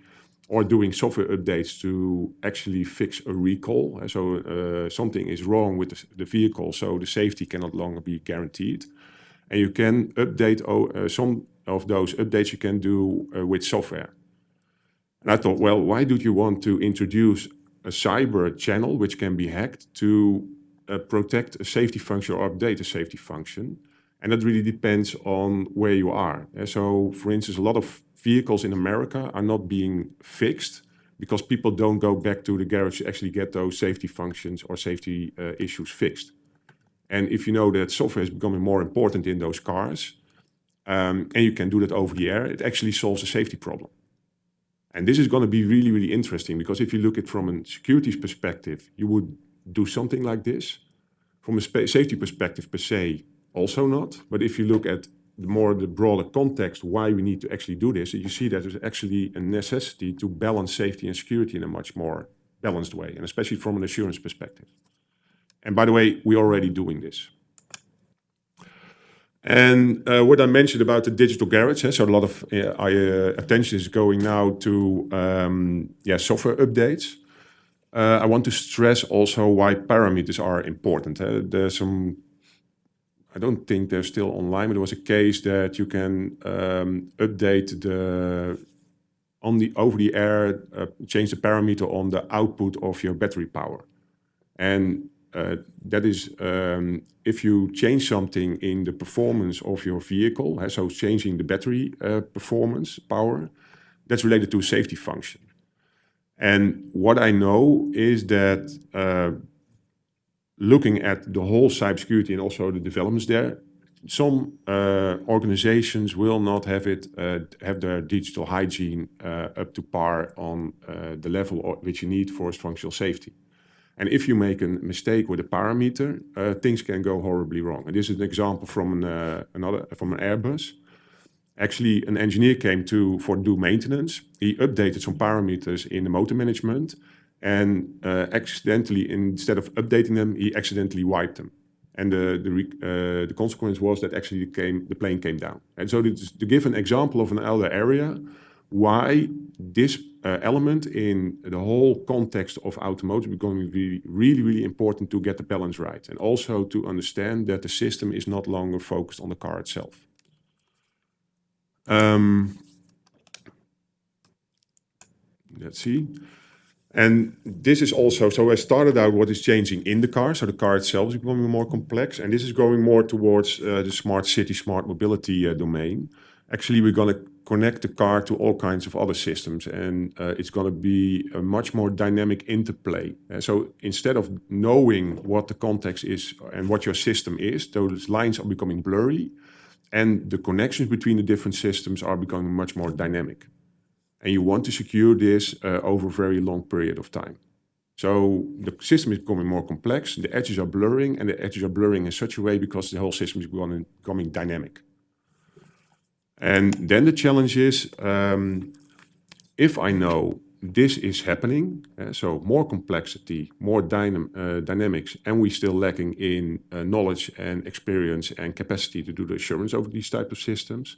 or doing software updates to actually fix a recall. So something is wrong with the vehicle, so the safety can no longer be guaranteed. And you can update some of those updates you can do with software. And I thought, well, why do you want to introduce a cyber channel which can be hacked to protect a safety function or update a safety function? And that really depends on where you are. So, for instance, a lot of vehicles in America are not being fixed because people don't go back to the garage to actually get those safety functions or safety issues fixed. And if you know that software is becoming more important in those cars, and you can do that over the air, it actually solves a safety problem. And this is going to be really, really interesting, because if you look at it from a security perspective, you would do something like this. From a safety perspective per se, also not. But if you look at the broader context why we need to actually do this, you see that there's actually a necessity to balance safety and security in a much more balanced way, and especially from an assurance perspective. And by the way, we're already doing this. And what I mentioned about the digital garage, so a lot of attention is going now to software updates. I want to stress also why parameters are important. There's some, I don't think they're still online, but there was a case that you can update over the air, change the parameter on the output of your battery power. And that is, if you change something in the performance of your vehicle, so changing the battery performance, power, that's related to a safety function. And what I know is that looking at the whole cybersecurity and also the developments there, some organizations will not have their digital hygiene up to par on the level which you need for functional safety. And if you make a mistake with a parameter, things can go horribly wrong. And this is an example from an Airbus. Actually, an engineer came to do maintenance. He updated some parameters in the motor management, and accidentally, instead of updating them, he accidentally wiped them. And the consequence was that actually the plane came down. And so to give an example of an other area, why this element in the whole context of automotive is going to be really, really important to get the balance right. And also to understand that the system is not longer focused on the car itself. Let's see. And this is also, so I started out what is changing in the car. So the car itself is becoming more complex. And this is going more towards the smart city, smart mobility domain. Actually, we're going to connect the car to all kinds of other systems. And it's going to be a much more dynamic interplay. So instead of knowing what the context is and what your system is, those lines are becoming blurry. And the connections between the different systems are becoming much more dynamic. And you want to secure this over a very long period of time. So the system is becoming more complex, the edges are blurring, and the edges are blurring in such a way because the whole system is becoming dynamic. And then the challenge is, if I know this is happening, so more complexity, more dynamics, and we're still lacking in knowledge and experience and capacity to do the assurance over these type of systems,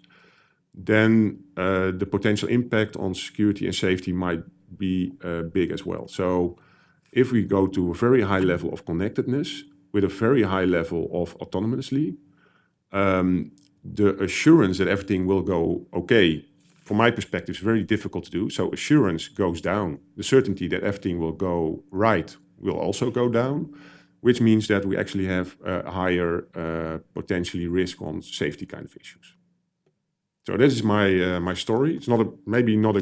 then the potential impact on security and safety might be big as well. So if we go to a very high level of connectedness with a very high level of autonomously, the assurance that everything will go okay from my perspective, is very difficult to do. So assurance goes down. The certainty that everything will go right will also go down, which means that we actually have a higher potentially risk on safety kind of issues. So this is my story. It's maybe not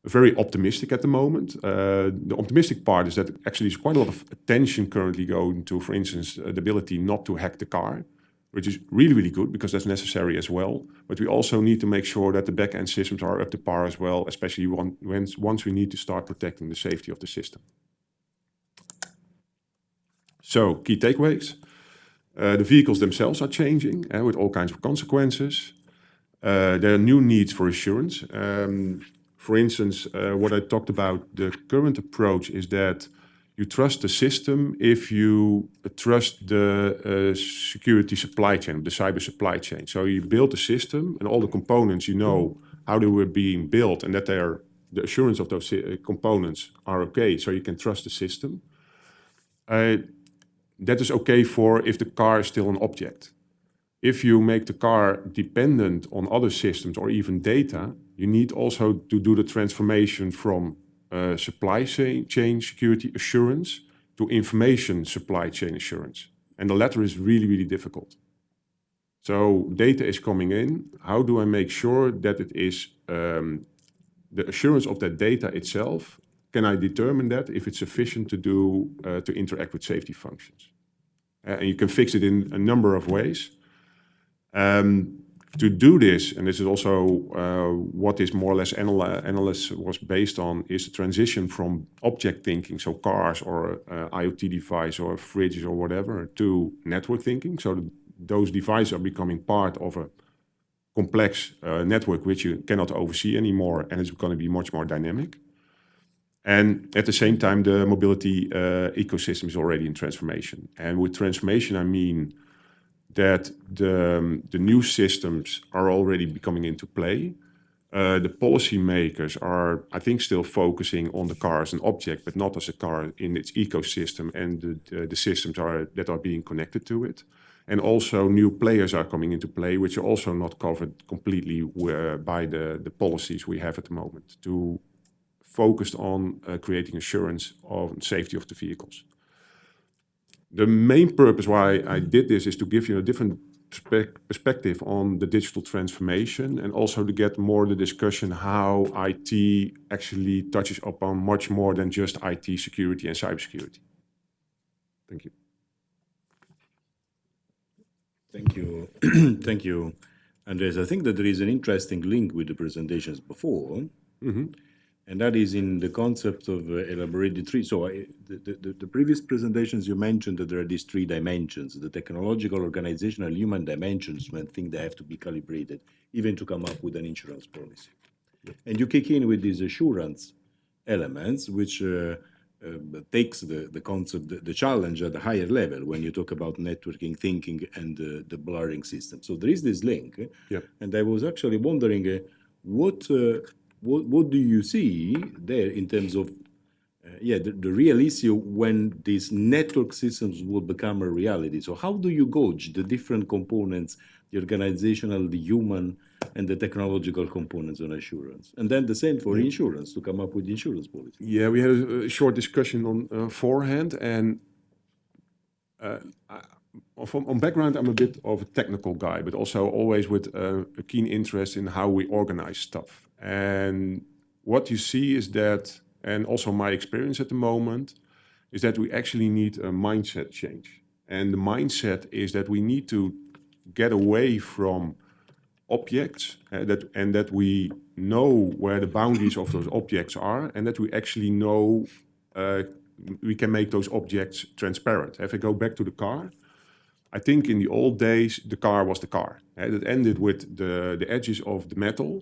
very optimistic at the moment. The optimistic part is that actually there's quite a lot of attention currently going to, for instance, the ability not to hack the car, which is really, really good because that's necessary as well. But we also need to make sure that the back-end systems are up to par as well, especially once we need to start protecting the safety of the system. So, key takeaways. The vehicles themselves are changing with all kinds of consequences. There are new needs for assurance. For instance, what I talked about, the current approach is that you trust the system if you trust the security supply chain, the cyber supply chain. So you build a system and all the components, you know how they were being built and that the assurance of those components are okay, so you can trust the system. That is okay for if the car is still an object. If you make the car dependent on other systems or even data, you need also to do the transformation from supply chain security assurance to information supply chain assurance. And the latter is really, really difficult. So data is coming in. How do I make sure that it is the assurance of that data itself? Can I determine that if it's sufficient to interact with safety functions? And you can fix it in a number of ways. To do this, and this is also what is more or less analysis was based on, is the transition from object thinking, so cars or IoT device or fridges or whatever, to network thinking. So those devices are becoming part of a complex network which you cannot oversee anymore, and it's going to be much more dynamic. And at the same time, the mobility ecosystem is already in transformation. And with transformation, I mean that the new systems are already coming into play. The policymakers are, I think, still focusing on the car as an object, but not as a car in its ecosystem and the systems that are being connected to it. And also new players are coming into play, which are also not covered completely by the policies we have at the moment, to focus on creating assurance on safety of the vehicles. The main purpose why I did this is to give you a different perspective on the digital transformation and also to get more the discussion how IT actually touches upon much more than just IT security and cybersecurity. Thank you. Thank you. Thank you, Andreas. I think that there is an interesting link with the presentations before. Mm-hmm. And that is in the concept of elaborating three. So the previous presentations, you mentioned that there are these three dimensions, the technological, organizational, human dimensions, when things they have to be calibrated, even to come up with an insurance policy. Yep. And you kick in with these assurance elements, which takes the concept, the challenge at a higher level when you talk about networking, thinking, and the blurring system. So there is this link. Yep. And I was actually wondering what do you see there in terms of the real issue when these network systems will become a reality? So how do you gauge the different components, the organizational, the human, and the technological components on assurance? And then the same for insurance, to come up with insurance policy. Yeah, we had a short discussion on forehand, and on background, I'm a bit of a technical guy, but also always with a keen interest in how we organize stuff. And what you see is that, and also my experience at the moment, is that we actually need a mindset change. And the mindset is that we need to get away from objects that we know where the boundaries of those objects are, and that we actually know we can make those objects transparent. If I go back to the car, I think in the old days, the car was the car. It ended with the edges of the metal,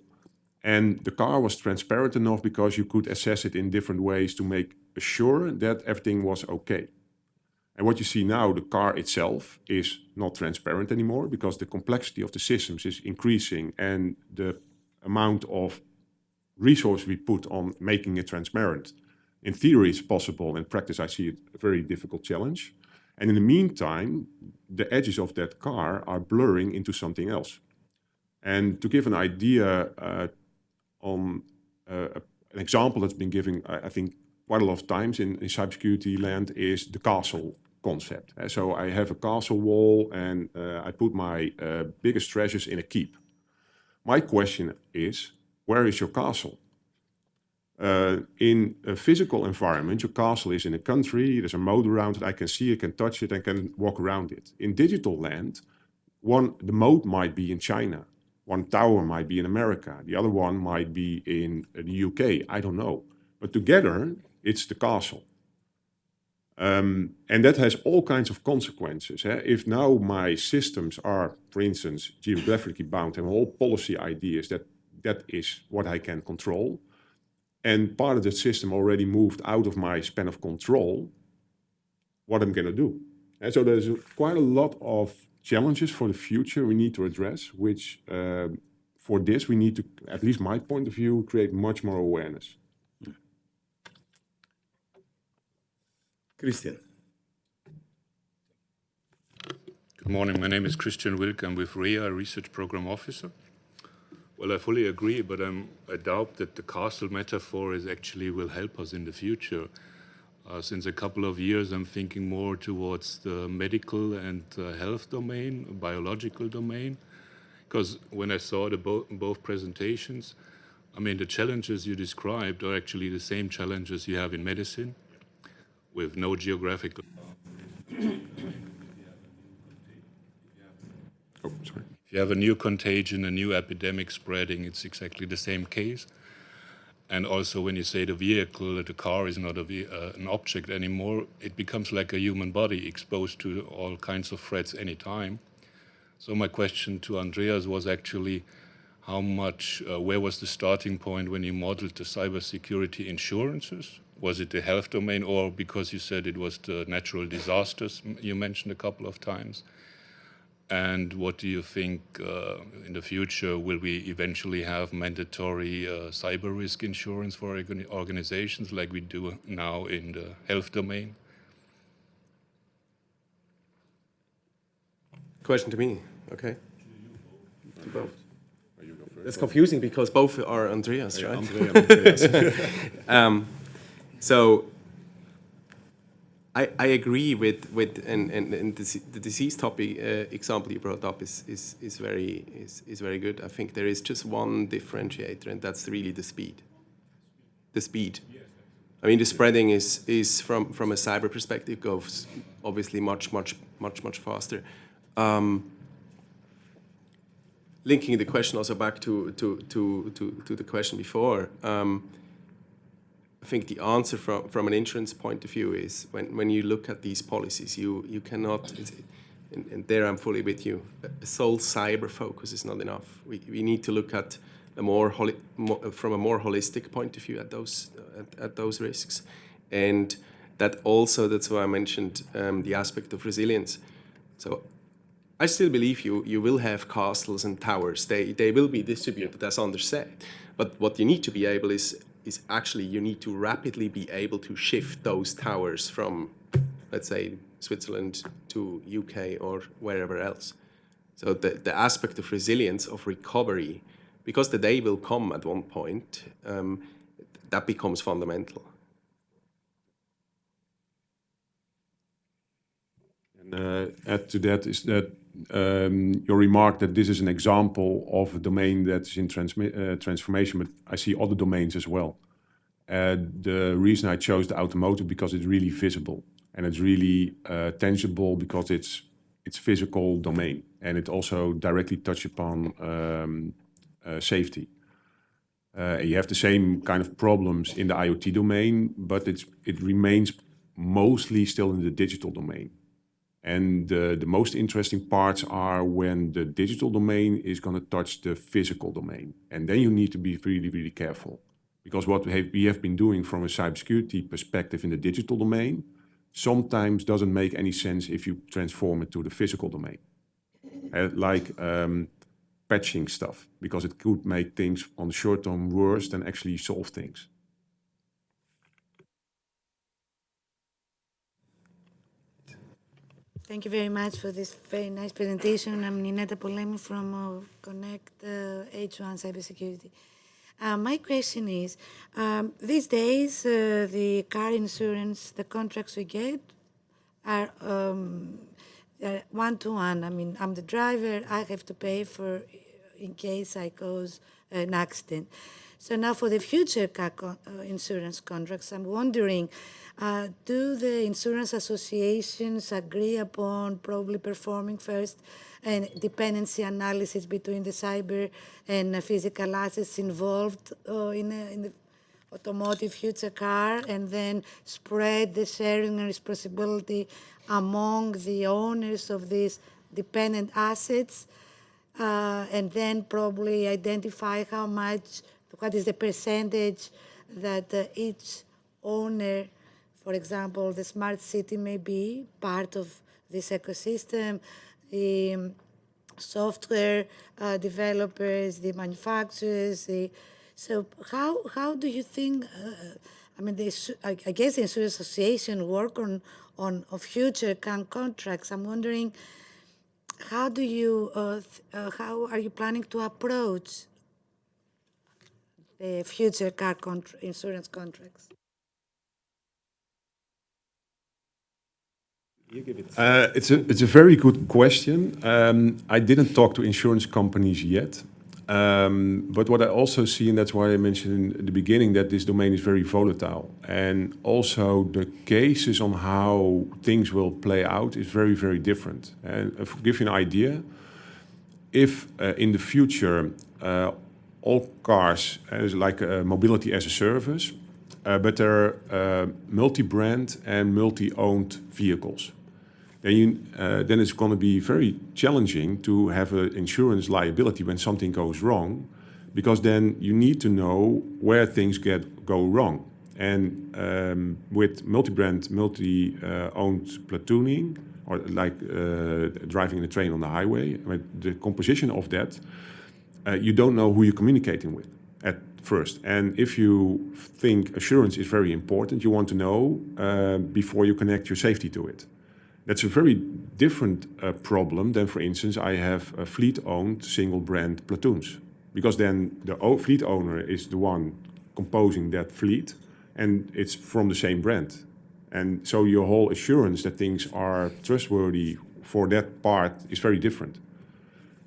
and the car was transparent enough because you could assess it in different ways to make sure that everything was okay. And what you see now, the car itself is not transparent anymore because the complexity of the systems is increasing and the amount of resource we put on making it transparent, in theory, is possible. In practice, I see it a very difficult challenge. And in the meantime, the edges of that car are blurring into something else. And to give an idea on an example that's been given, I think, quite a lot of times in cybersecurity land is the castle concept. So I have a castle wall and I put my biggest treasures in a keep. My question is, where is your castle? In a physical environment, your castle is in a country, there's a moat around it, I can see it, can touch it, I can walk around it. In digital land, the moat might be in China, one tower might be in America, the other one might be in the UK, I don't know. But together, it's the castle. And that has all kinds of consequences. If now my systems are, for instance, geographically bound and whole policy ideas that is what I can control, and part of the system already moved out of my span of control, what I'm going to do. And so there's quite a lot of challenges for the future we need to address, which for this we need to, at least my point of view, create much more awareness. Christian. Good morning, my name is Christian Wilk, I'm with REA, Research Program Officer. Well, I fully agree, but I doubt that the castle metaphor actually will help us in the future. Since a couple of years, I'm thinking more towards the medical and health domain, biological domain. Because when I saw both presentations, I mean, the challenges you described are actually the same challenges you have in medicine, with no geographical... Oh, sorry. If you have a new contagion, a new epidemic spreading, it's exactly the same case. And also when you say the vehicle, the car is not an object anymore, it becomes like a human body exposed to all kinds of threats anytime. So my question to Andreas was actually how much, where was the starting point when you modeled the cybersecurity insurances? Was it the health domain, or because you said it was the natural disasters you mentioned a couple of times? And what do you think in the future, will we eventually have mandatory cyber risk insurance for organizations like we do now in the health domain? Question to me, okay. To both. It's confusing because both are Andreas, right? Andreas. So I agree with and the disease topic example you brought up is very good. I think there is just one differentiator, and that's really the speed. The speed. I mean, the spreading is from a cyber perspective goes obviously much faster. Linking the question also back to the question before. I think the answer from an insurance point of view is when you look at these policies, you cannot, and there I'm fully with you, a sole cyber focus is not enough. We need to look at from a more holistic point of view at those risks. And that's why I mentioned the aspect of resilience. So I still believe you will have castles and towers. They will be distributed, as Anders said. But what you need to be able is actually you need to rapidly be able to shift those towers from, let's say, Switzerland to UK or wherever else. So the aspect of resilience, of recovery, because the day will come at one point, that becomes fundamental. And add to that is that your remark that this is an example of a domain that's in transformation, but I see other domains as well. The reason I chose the automotive because it's really visible and it's really tangible because it's physical domain, and it also directly touches upon safety. You have the same kind of problems in the IoT domain, but it remains mostly still in the digital domain. And the most interesting parts are when the digital domain is going to touch the physical domain. And then you need to be really, really careful. Because what we have been doing from a cybersecurity perspective in the digital domain sometimes doesn't make any sense if you transform it to the physical domain. Like patching stuff, because it could make things on the short term worse than actually solve things. Thank you very much for this very nice presentation. I'm Nineta Polemi from Connect H1 Cybersecurity. My question is, these days, the car insurance, the contracts we get are one-to-one. I mean, I'm the driver, I have to pay for in case I cause an accident. So now for the future car insurance contracts, I'm wondering, do the insurance associations agree upon probably performing first a dependency analysis between the cyber and physical assets involved in the automotive future car, and then spread the sharing and responsibility among the owners of these dependent assets, and then probably identify what is the percentage that each owner, for example, the smart city may be part of this ecosystem, the software developers, the manufacturers. So how do you think? I mean, I guess the insurance association work on future contracts. I'm wondering, how are you planning to approach the future car insurance contracts? You give it. It's a very good question. I didn't talk to insurance companies yet. But what I also see, and that's why I mentioned in the beginning, that this domain is very volatile. And also the cases on how things will play out is very, very different. And to give you an idea, if in the future all cars is like mobility as a service, but they're multi-brand and multi-owned vehicles, then it's going to be very challenging to have an insurance liability when something goes wrong, because then you need to know where things go wrong. And with multi-brand, multi-owned platooning, or like driving a train on the highway, with the composition of that, you don't know who you're communicating with at first. And if you think assurance is very important, you want to know before you connect your safety to it. That's a very different problem than, for instance, I have fleet-owned single-brand platoons. Because then the fleet owner is the one composing that fleet, and it's from the same brand. And so your whole assurance that things are trustworthy for that part is very different.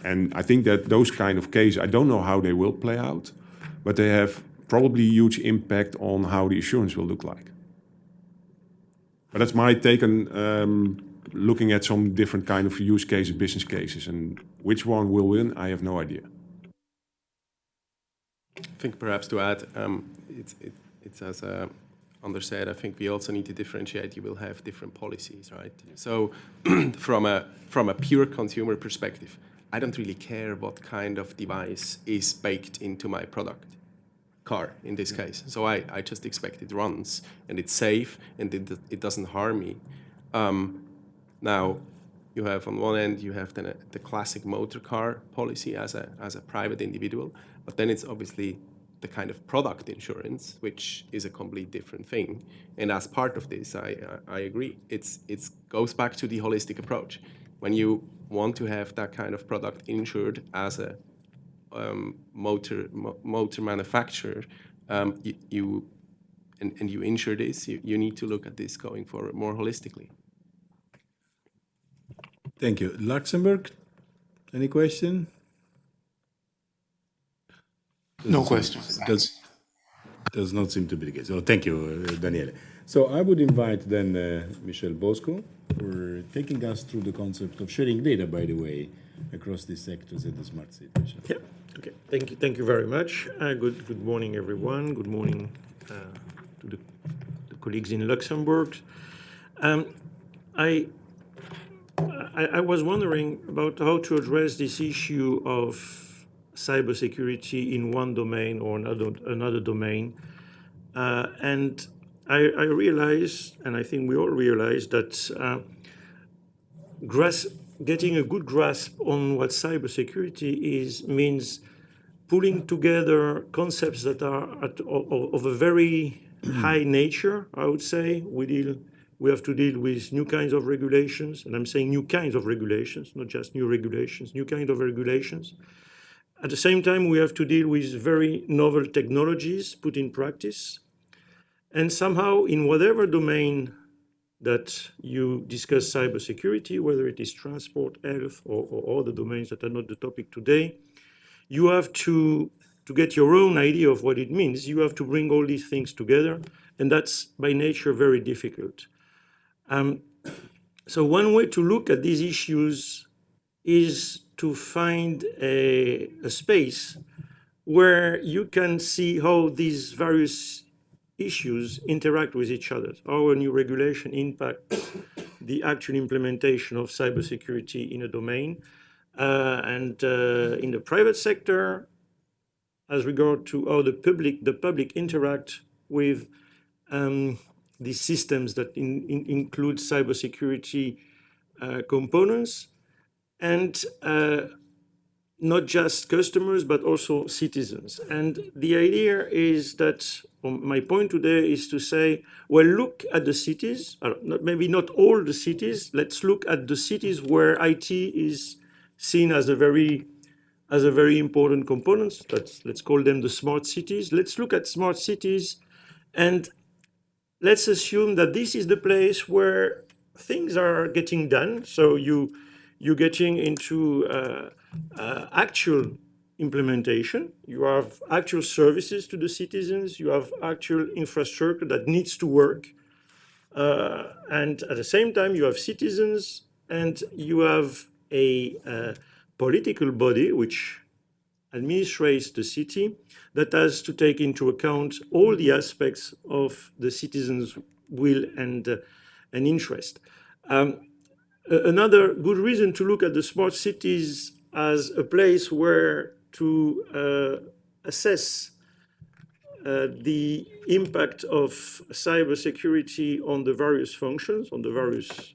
And I think that those kind of cases, I don't know how they will play out, but they have probably huge impact on how the assurance will look like. But that's my take on looking at some different kind of use cases, business cases, and which one will win, I have no idea. I think perhaps to add, it's as Anders said, I think we also need to differentiate. You will have different policies, right? So from a pure consumer perspective, I don't really care what kind of device is baked into my product. Car in this case. So I just expect it runs and it's safe and it doesn't harm me. Now, you have on one end, you have the classic motor car policy as a private individual, but then it's obviously the kind of product insurance, which is a complete different thing. And as part of this, I agree. It goes back to the holistic approach. When you want to have that kind of product insured as a motor manufacturer, you insure this, you need to look at this going forward more holistically. Thank you. Luxembourg, any question? No questions. Does not seem to be the case. So thank you, Daniele. So I would invite then Michel Bosco for taking us through the concept of sharing data, by the way, across these sectors in the smart city. Yeah. Okay. Thank you very much. Good morning, everyone. Good morning to the colleagues in Luxembourg. I was wondering about how to address this issue of cybersecurity in one domain or another domain. And I realize, and I think we all realize, that getting a good grasp on what cybersecurity is means pulling together concepts that are of a very high nature, I would say, within We have to deal with new kinds of regulations, and I'm saying new kinds of regulations, not just new regulations, new kind of regulations. At the same time, we have to deal with very novel technologies put in practice. And somehow, in whatever domain that you discuss cybersecurity, whether it is transport, health, or other domains that are not the topic today, you have to get your own idea of what it means. You have to bring all these things together, and that's by nature very difficult. So one way to look at these issues is to find a space where you can see how these various issues interact with each other, how a new regulation impacts the actual implementation of cybersecurity in a domain. And in the private sector, as regard to how the public interact with the systems that include cybersecurity components, and not just customers, but also citizens. And the idea is that, my point today is to say, well, look at the cities, maybe not all the cities, let's look at the cities where IT is seen as a very important component. Let's call them the smart cities. Let's look at smart cities, and let's assume that this is the place where things are getting done. So you're getting into actual implementation. You have actual services to the citizens. You have actual infrastructure that needs to work. And at the same time, you have citizens, and you have a political body which administrates the city that has to take into account all the aspects of the citizens' will and interest. Another good reason to look at the smart cities as a place where to assess the impact of cybersecurity on the various functions, on the various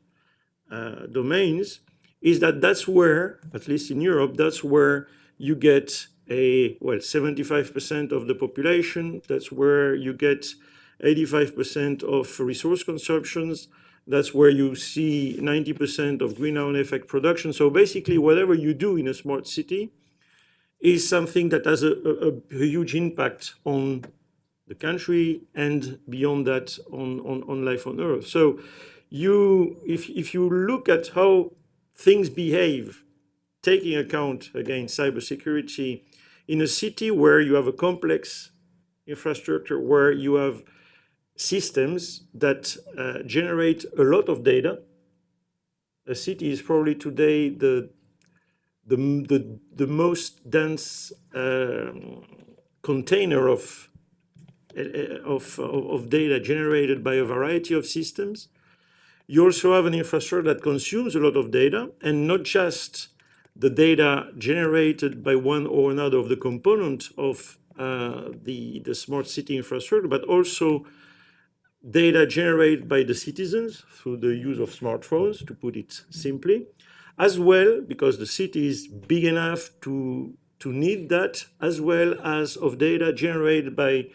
domains, is that that's where, at least in Europe, that's where you get 75% of the population. That's where you get 85% of resource consumptions. That's where you see 90% of greenhouse effect production. So basically, whatever you do in a smart city is something that has a huge impact on the country and beyond that on life on Earth. So if you look at how things behave, taking account, again, cybersecurity, in a city where you have a complex infrastructure, where you have systems that generate a lot of data, a city is probably today the most dense container of data generated by a variety of systems. You also have an infrastructure that consumes a lot of data, and not just the data generated by one or another of the components of the smart city infrastructure, but also data generated by the citizens through the use of smartphones, to put it simply, as well, because the city is big enough to need that, as well as of data generated by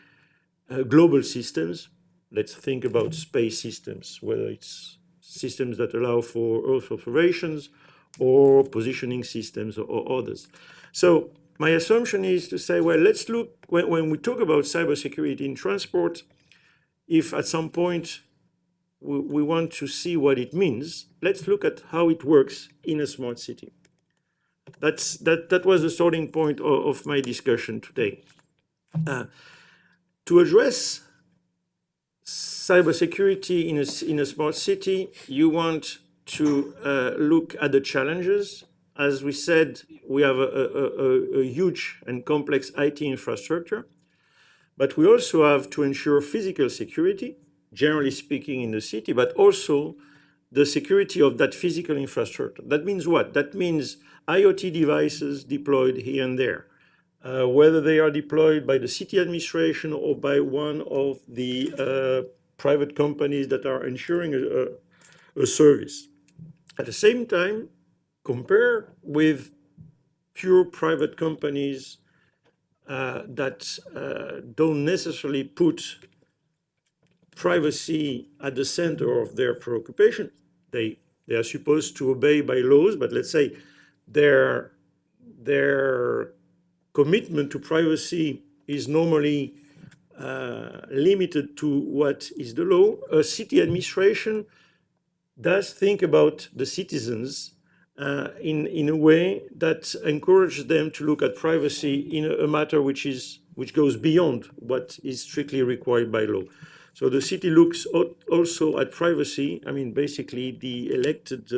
global systems. Let's think about space systems, whether it's systems that allow for Earth observations or positioning systems or others. So my assumption is to say, well, let's look, when we talk about cybersecurity in transport, if at some point we want to see what it means, let's look at how it works in a smart city. That was the starting point of my discussion today. To address cybersecurity in a smart city, you want to look at the challenges. As we said, we have a huge and complex IT infrastructure, but we also have to ensure physical security, generally speaking, in the city, but also the security of that physical infrastructure. That means what? That means IoT devices deployed here and there, whether they are deployed by the city administration or by one of the private companies that are ensuring a service. At the same time, compare with pure private companies that don't necessarily put privacy at the center of their preoccupation. They are supposed to obey by laws, but let's say their commitment to privacy is normally limited to what is the law. A city administration does think about the citizens in a way that encourages them to look at privacy in a matter which goes beyond what is strictly required by law. So the city looks also at privacy. I mean, basically, the elected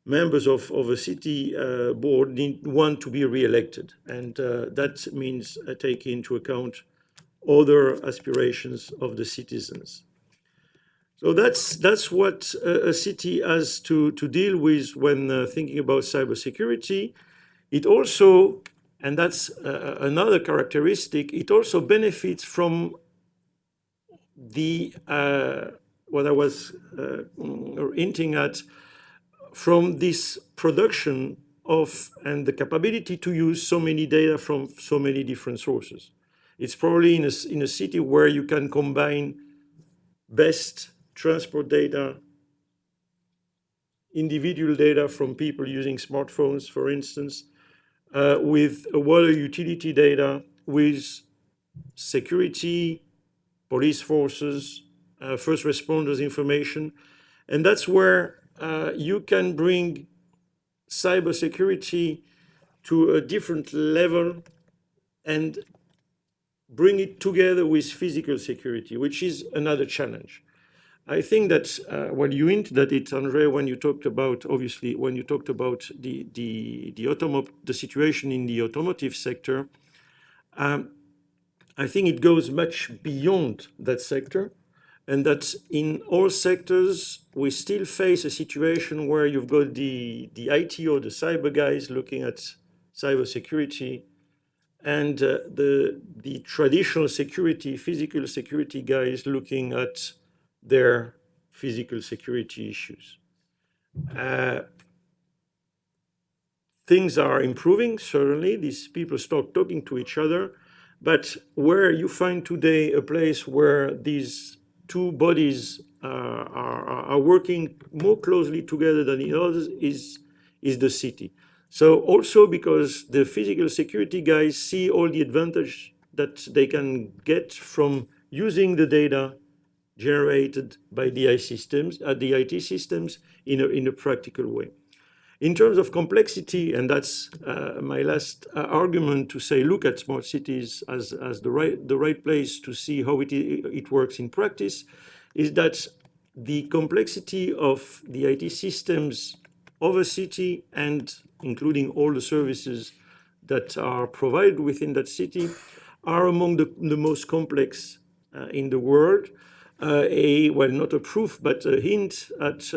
members of a city board want to be re-elected, and that means taking into account other aspirations of the citizens. So that's what a city has to deal with when thinking about cybersecurity. It also, and that's another characteristic, it also benefits from the what I was hinting at, from this production of and the capability to use so many data from so many different sources. It's probably in a city where you can combine best transport data, individual data from people using smartphones, for instance, with water utility data, with security, police forces, first responders information. And that's where you can bring cybersecurity to a different level and bring it together with physical security, which is another challenge. I think that you hinted at it, Andre, when you talked about, obviously, when you talked about the situation in the automotive sector. I think it goes much beyond that sector, and that in all sectors we still face a situation where you've got the IT or the cyber guys looking at cybersecurity, and the traditional security, physical security guys looking at their physical security issues. Things are improving, certainly. These people start talking to each other. But where you find today a place where these two bodies are working more closely together than in others is the city. So also because the physical security guys see all the advantage that they can get from using the data generated by the IT systems in a practical way. In terms of complexity, and that's my last argument to say, look at smart cities as the right place to see how it works in practice, is that the complexity of the IT systems of a city, and including all the services that are provided within that city, are among the most complex in the world. Not a proof, but a hint at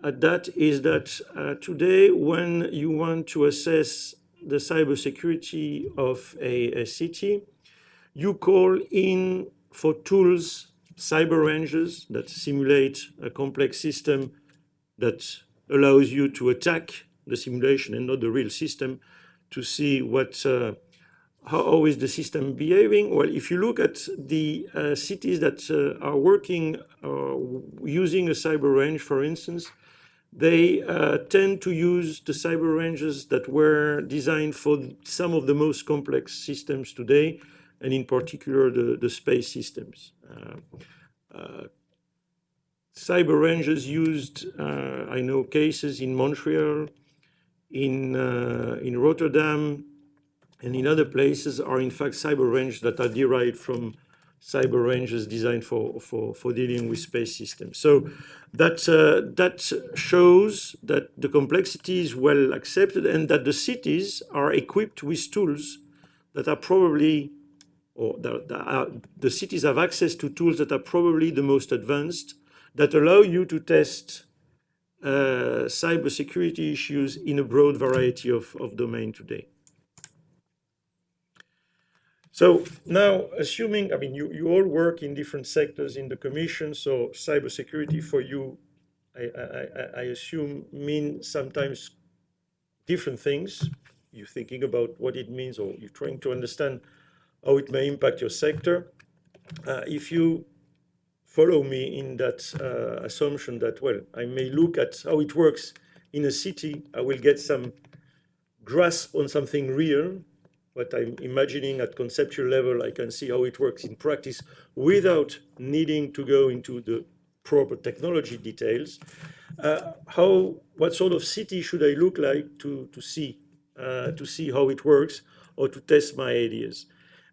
that is that today, when you want to assess the cybersecurity of a city, you call in for tools, cyber ranges that simulate a complex system that allows you to attack the simulation and not the real system, to see how is the system behaving. Well, if you look at the cities that are working using a cyber range, for instance, they tend to use the cyber ranges that were designed for some of the most complex systems today, and in particular the space systems. Cyber ranges used, I know cases in Montreal, in Rotterdam, and in other places are in fact cyber ranges that are derived from cyber ranges designed for dealing with space systems. So that shows that the complexity is well accepted, and that the cities are equipped with tools that are probably, the cities have access to tools that are probably the most advanced, that allow you to test cybersecurity issues in a broad variety of domain today. So now, assuming, I mean, you all work in different sectors in the Commission, so cybersecurity for you, I assume, mean sometimes different things. You're thinking about what it means, or you're trying to understand how it may impact your sector. If you follow me in that assumption that, well, I may look at how it works in a city, I will get some grasp on something real, what I'm imagining at conceptual level, I can see how it works in practice without needing to go into the proper technology details. What sort of city should I look like to see how it works or to test my ideas?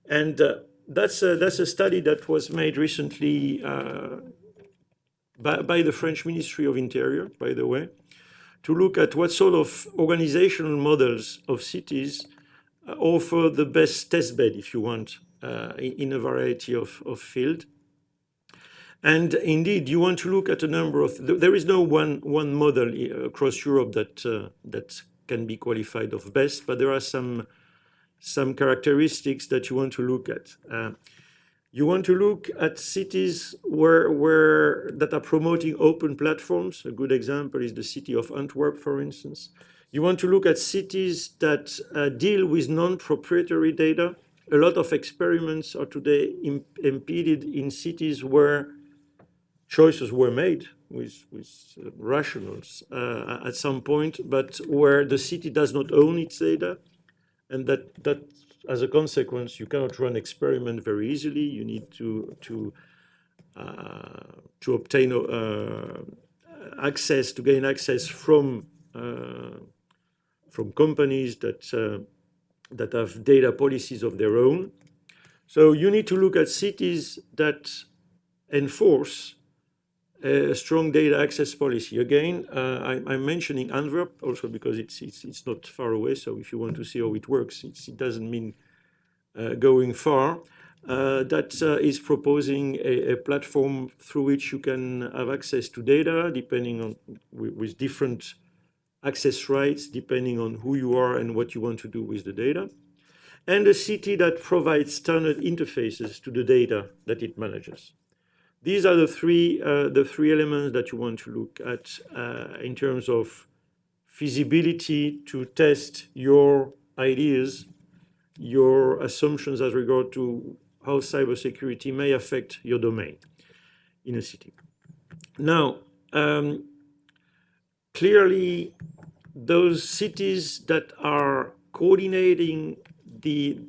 And that's a study that was made recently by the French Ministry of Interior, by the way, to look at what sort of organizational models of cities offer the best test bed, if you want, in a variety of fields. And indeed, you want to look at a number of. There is no one model across Europe that can be qualified of best, but there are some characteristics that you want to look at. You want to look at cities that are promoting open platforms. A good example is the city of Antwerp, for instance. You want to look at cities that deal with non-proprietary data. A lot of experiments are today impeded in cities where choices were made with rationals at some point, but where the city does not own its data, and that as a consequence, you cannot run experiment very easily. You need to obtain access, to gain access from companies that have data policies of their own. So you need to look at cities that enforce a strong data access policy. Again, I'm mentioning Antwerp also because it's not far away. So if you want to see how it works, it doesn't mean going far. That is proposing a platform through which you can have access to data, depending on with different access rights, depending on who you are and what you want to do with the data. And a city that provides standard interfaces to the data that it manages. These are the three elements that you want to look at in terms of feasibility to test your ideas, your assumptions as regard to how cybersecurity may affect your domain in a city. Now, clearly, those cities that are coordinating the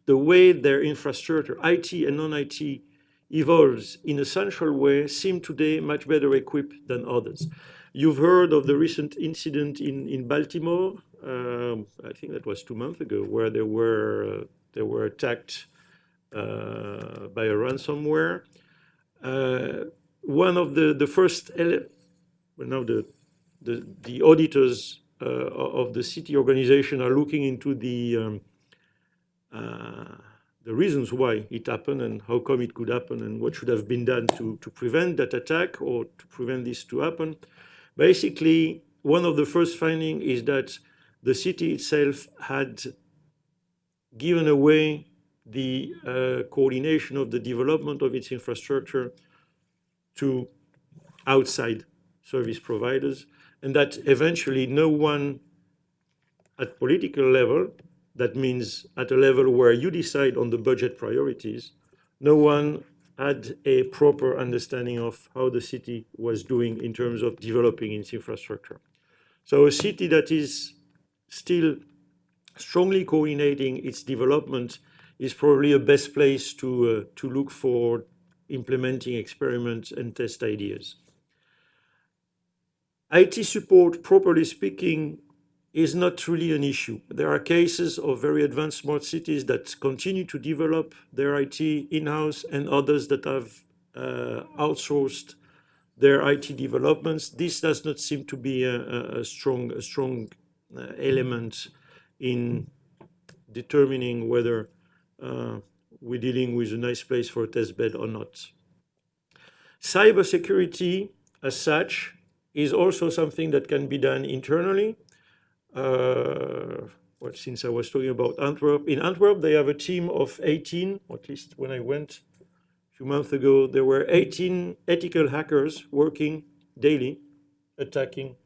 way their infrastructure, IT and non-IT, evolves in a central way seem today much better equipped than others. You've heard of the recent incident in Baltimore, I think that was 2 months ago, where they were attacked by a ransomware. One of the first, the auditors of the city organization are looking into the reasons why it happened and how come it could happen and what should have been done to prevent that attack or to prevent this to happen. Basically, one of the first findings is that the city itself had given away the coordination of the development of its infrastructure to outside service providers, and that eventually no one at political level, that means at a level where you decide on the budget priorities, no one had a proper understanding of how the city was doing in terms of developing its infrastructure. So a city that is still strongly coordinating its development is probably a best place to look for implementing experiments and test ideas. IT support, properly speaking, is not really an issue. There are cases of very advanced smart cities that continue to develop their IT in-house and others that have outsourced their IT developments. This does not seem to be a strong element in determining whether we're dealing with a nice place for a test bed or not. Cybersecurity, as such, is also something that can be done internally. Since I was talking about Antwerp, in Antwerp they have a team of 18, or at least when I went a few months ago, there were 18 ethical hackers working daily, attacking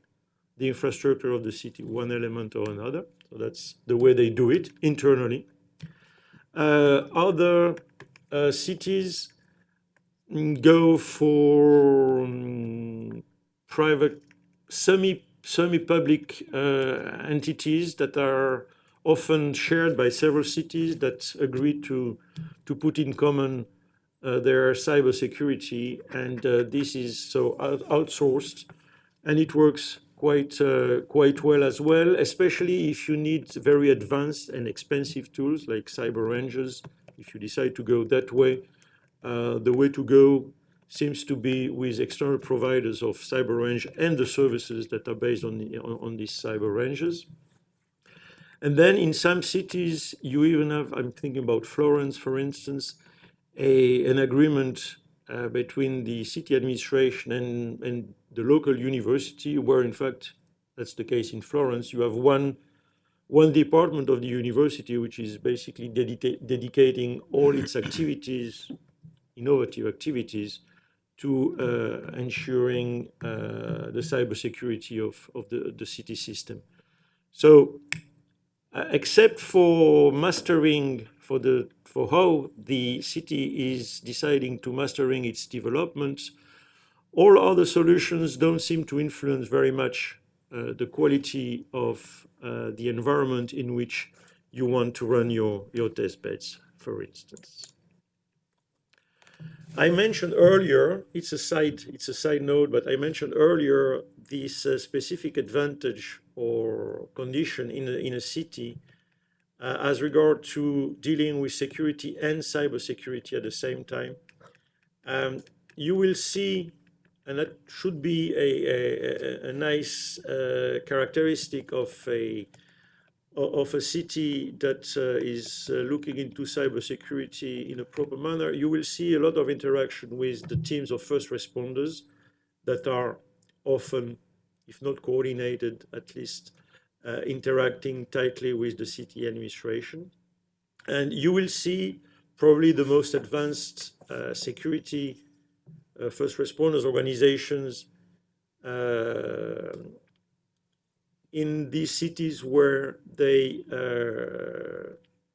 the infrastructure of the city, one element or another. So that's the way they do it internally. Other cities, go for private, semi-public entities that are often shared by several cities that agree to put in common their cybersecurity, and this is so outsourced, and it works quite well as well, especially if you need very advanced and expensive tools like cyber rangers. If you decide to go that way, the way to go seems to be with external providers of cyber range and the services that are based on these cyber ranges. And then in some cities, you even have, I'm thinking about Florence, for instance, an agreement between the city administration and the local university, where in fact, that's the case in Florence, you have one department of the university which is basically dedicating all its activities, innovative activities, to ensuring the cybersecurity of the city system. So except for mastering for how the city is deciding to mastering its development, all other solutions don't seem to influence very much the quality of the environment in which you want to run your test beds, for instance. I mentioned earlier, it's a side note, but I mentioned earlier this specific advantage or condition in a city as regard to dealing with security and cybersecurity at the same time. You will see, and that should be a nice characteristic of a city that is looking into cybersecurity in a proper manner. You will see a lot of interaction with the teams of first responders that are often, if not coordinated, at least interacting tightly with the city administration. And you will see probably the most advanced security first responders organizations in these cities where they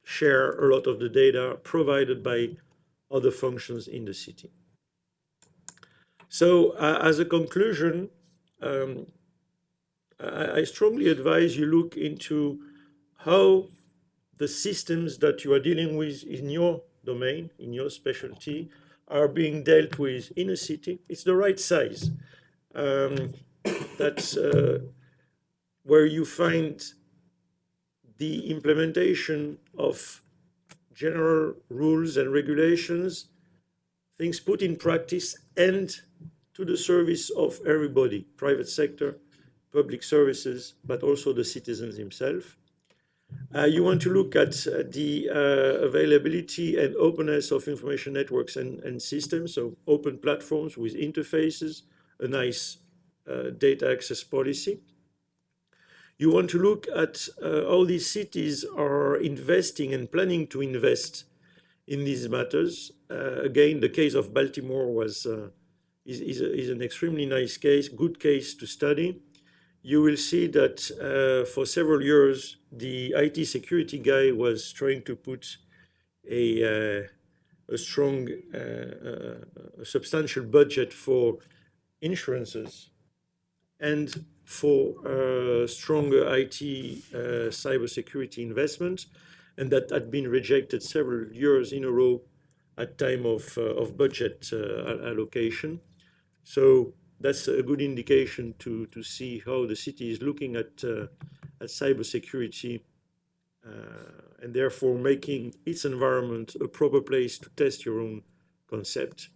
share a lot of the data provided by other functions in the city. So as a conclusion, I strongly advise you look into how the systems that you are dealing with in your domain, in your specialty, are being dealt with in a city. It's the right size. That's where you find the implementation of general rules and regulations, things put in practice and to the service of everybody, private sector, public services, but also the citizens himself. You want to look at the availability and openness of information networks and systems, so open platforms with interfaces, a nice data access policy. You want to look at how these cities are investing and planning to invest in these matters. Again, the case of Baltimore is an extremely nice case, good case to study. You will see that for several years, the IT security guy was trying to put a strong, substantial budget for insurances and for stronger IT cybersecurity investment, and that had been rejected several years in a row at time of budget allocation. So that's a good indication to see how the city is looking at cybersecurity and therefore making its environment a proper place to test your own concept.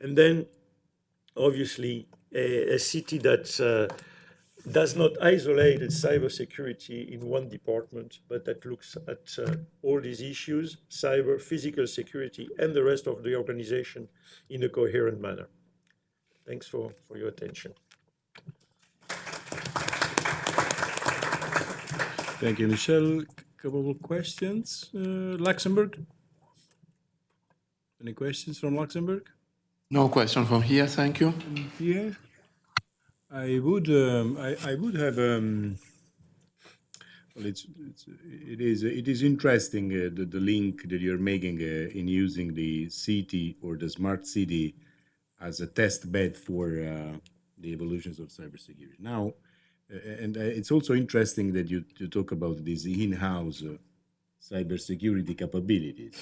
And then, obviously, a city that does not isolate its cybersecurity in one department, but that looks at all these issues, cyber, physical security, and the rest of the organization in a coherent manner. Thanks for your attention. Thank you, Michel. Couple of questions. Luxembourg? Any questions from Luxembourg? No question from here, thank you. Here, I would have. Well, it is interesting the link that you're making in using the city or the smart city as a test bed for the evolutions of cybersecurity. Now, and it's also interesting that you talk about these in-house cybersecurity capabilities.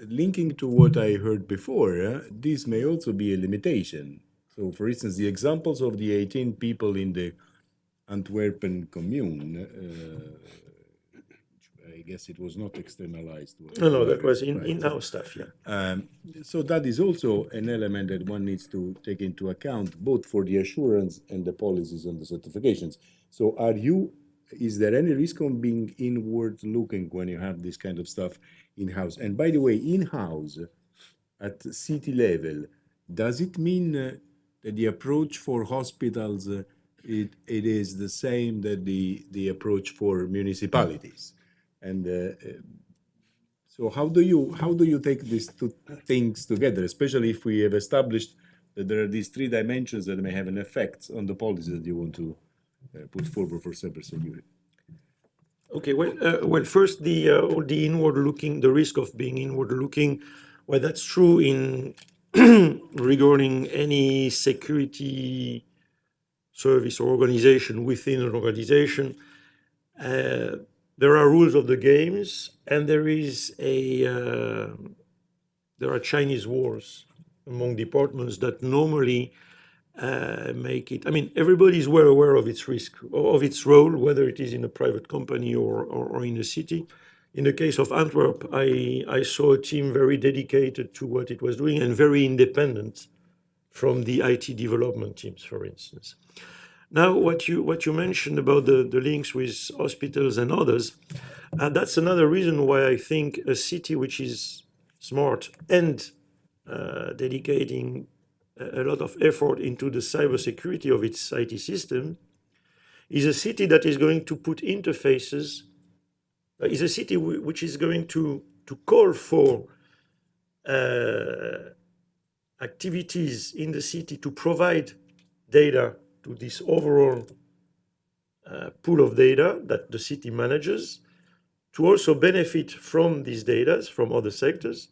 Linking to what I heard before, this may also be a limitation. So, for instance, the examples of the 18 people in the Antwerpen commune, I guess it was not externalized. No, that was Right. in-house stuff, yeah. So that is also an element that one needs to take into account, both for the assurance and the policies and the certifications. So is there any risk on being inward looking when you have this kind of stuff in-house? And by the way, in-house at city level, does it mean that the approach for hospitals, it is the same that the approach for municipalities? And so how do you take these two things together, especially if we have established that there are these three dimensions that may have an effect on the policy that you want to put forward for cybersecurity? Okay, well, first the inward looking, the risk of being inward looking, well, that's true in regarding any security service or organization within an organization. There are rules of the games, and there are Chinese wars among departments that normally make it. I mean, everybody is well aware of its risk, of its role, whether it is in a private company or in a city. In the case of Antwerp, I saw a team very dedicated to what it was doing and very independent from the IT development teams, for instance. Now, what you mentioned about the links with hospitals and others, that's another reason why I think a city which is smart and dedicating a lot of effort into the cybersecurity of its IT system is a city that is going to put interfaces, is a city which is going to call for activities in the city to provide data to this overall pool of data that the city manages, to also benefit from these data from other sectors,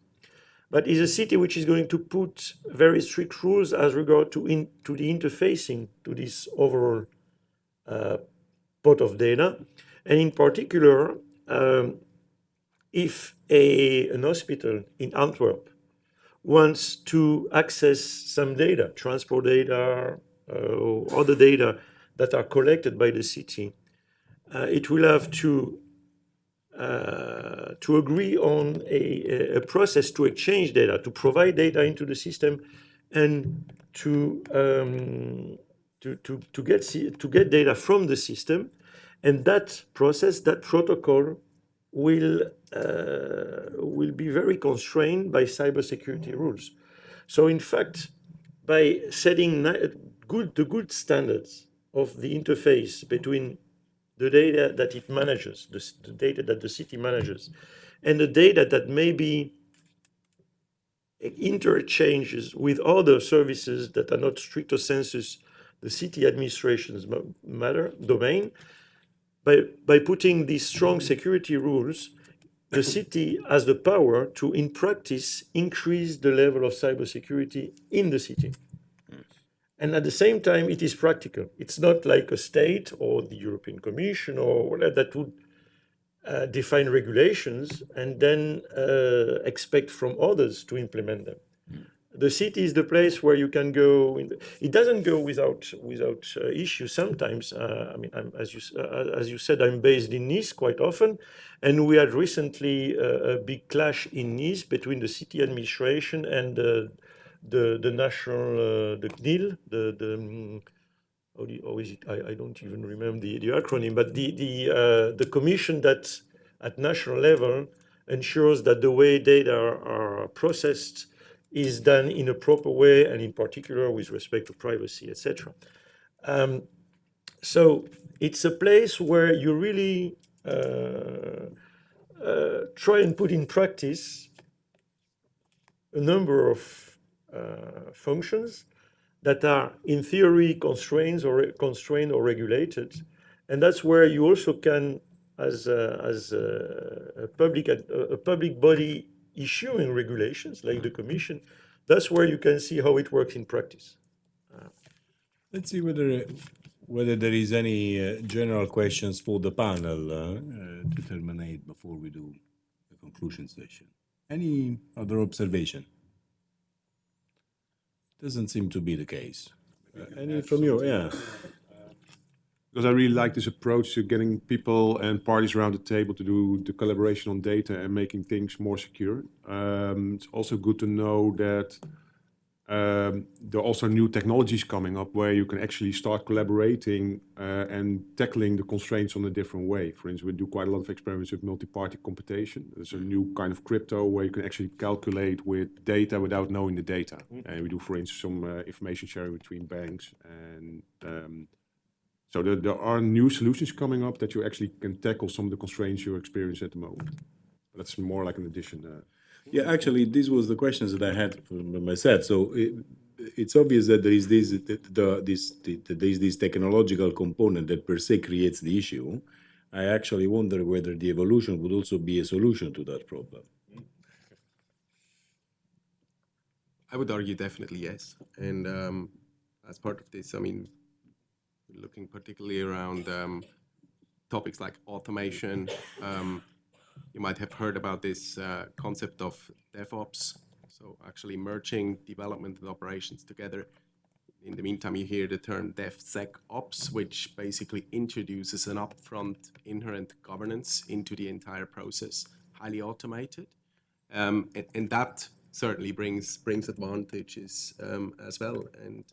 but is a city which is going to put very strict rules as regard to the interfacing to this overall pot of data. And in particular, if an hospital in Antwerp wants to access some data, transport data, or other data that are collected by the city, it will have to agree on a process to exchange data, to provide data into the system, and to get data from the system. And that process, that protocol, will be very constrained by cybersecurity rules. So in fact, by setting the good standards of the interface between the data that it manages, the data that the city manages, and the data that may be interchanges with other services that are not stricto sensus the city administration's domain, by putting these strong security rules, the city has the power to, in practice, increase the level of cybersecurity in the city. And at the same time, it is practical. It's not like a state or the European Commission or whatever that would define regulations and then expect from others to implement them. The city is the place where you can go. It doesn't go without issue. Sometimes, I mean, as you said, I'm based in Nice quite often, and we had recently a big clash in Nice between the city administration and the national the CNIL, how is it? I don't even remember the acronym, but the commission that at national level ensures that the way data are processed is done in a proper way, and in particular with respect to privacy, etc. So it's a place where you really try and put in practice a number of functions that are in theory constrained or regulated, and that's where you also can, as a public body issuing regulations like the Commission, That's where you can see how it works in practice. Let's see whether there is any general questions for the panel to terminate before we do the conclusion session. Any other observation? Doesn't seem to be the case. Any from you? Yeah. Because I really like this approach to getting people and parties around the table to do the collaboration on data and making things more secure. It's also good to know that there are also new technologies coming up where you can actually start collaborating and tackling the constraints on a different way. For instance, we do quite a lot of experiments with multi-party computation. There's a new kind of crypto where you can actually calculate with data without knowing the data. And we do, for instance, some information sharing between banks. And so there are new solutions coming up that you actually can tackle some of the constraints you experience at the moment. That's more like an addition. Yeah, actually, this was the questions that I had for myself. So it's obvious that there is this technological component that per se creates the issue. I actually wonder whether the evolution would also be a solution to that problem. I would argue definitely yes. And as part of this, I mean, looking particularly around topics like automation. You might have heard about this concept of DevOps, so actually merging development and operations together. In the meantime, you hear the term DevSecOps, which basically introduces an upfront inherent governance into the entire process, highly automated. And that certainly brings advantages as well, and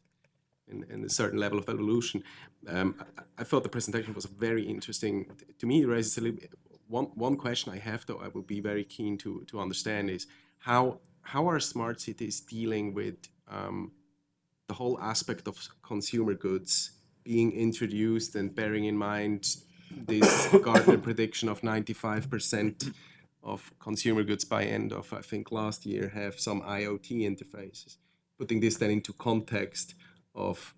a certain level of evolution. I thought the presentation was very interesting. To me, it raises a little bit. One question I have, though, I will be very keen to understand is how are smart cities dealing with the whole aspect of consumer goods being introduced, and bearing in mind this Gartner prediction of 95% of consumer goods by end of, I think, last year have some IoT interfaces. Putting this then into context of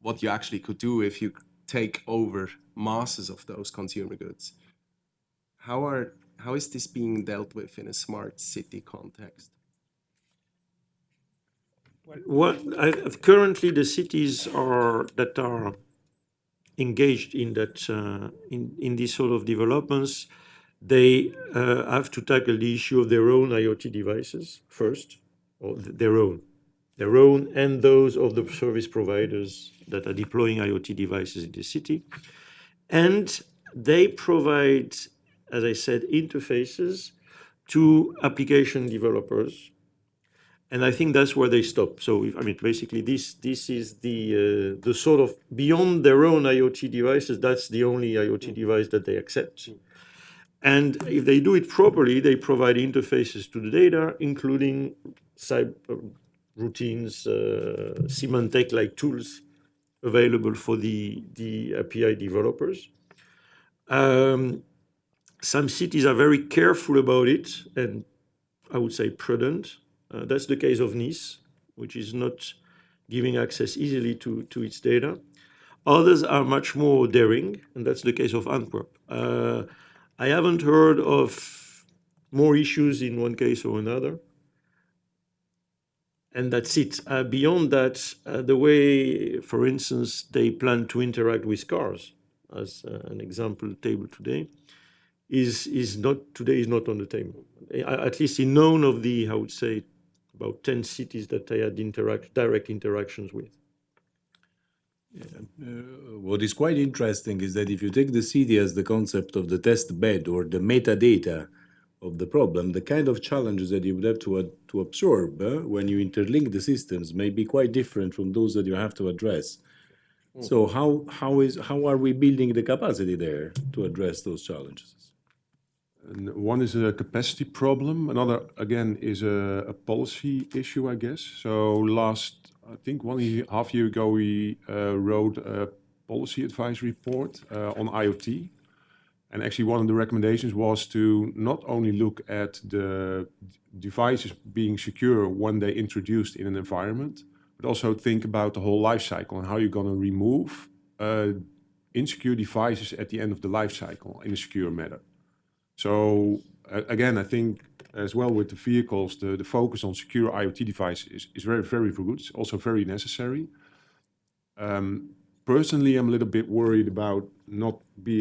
what you actually could do if you take over masses of those consumer goods. How is this being dealt with in a smart city context? Currently, the cities that are engaged in that in these sort of developments, they have to tackle the issue of their own IoT devices first, or their own and those of the service providers that are deploying IoT devices in the city. And they provide, as I said, interfaces to application developers. And I think that's where they stop. So, basically, this is the sort of, beyond their own IoT devices, that's the only IoT device that they accept. And if they do it properly, they provide interfaces to the data, including routines, Symantec-like tools available for the API developers. Some cities are very careful about it, and I would say prudent. That's the case of Nice, which is not giving access easily to its data. Others are much more daring, and that's the case of Antwerp. I haven't heard of more issues in one case or another. And that's it. Beyond that, the way, for instance, they plan to interact with cars, as an example table today, is not on the table. At least in none of the, I would say, about 10 cities that I had direct interactions with. What is quite interesting is that if you take the city as the concept of the test bed or the metadata of the problem, the kind of challenges that you would have to absorb when you interlink the systems may be quite different from those that you have to address. So how are we building the capacity there to address those challenges? And one is a capacity problem. Another, again, is a policy issue, I guess. So I think 1.5 years ago, we wrote a policy advisory report on IoT. And actually, one of the recommendations was to not only look at the devices being secure when they're introduced in an environment, but also think about the whole life cycle and how you're going to remove insecure devices at the end of the life cycle in a secure manner. So again, I think as well with the vehicles, the focus on secure IoT device is very, very good. It's also very necessary. Personally, I'm a little bit worried about not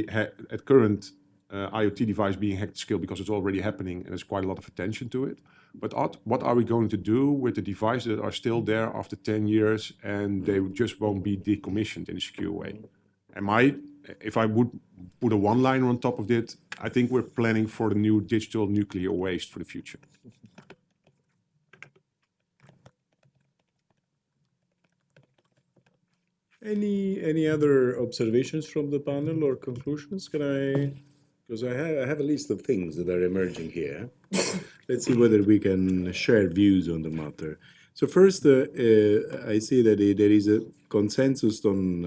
at current IoT device being hacked at scale because it's already happening and there's quite a lot of attention to it. But what are we going to do with the devices that are still there after 10 years and they just won't be decommissioned in a secure way? If I would put a one-liner on top of it, I think we're planning for the new digital nuclear waste for the future. Any other observations from the panel or conclusions? Because I have a list of things that are emerging here. Let's see whether we can share views on the matter. So first, I see that there is a consensus on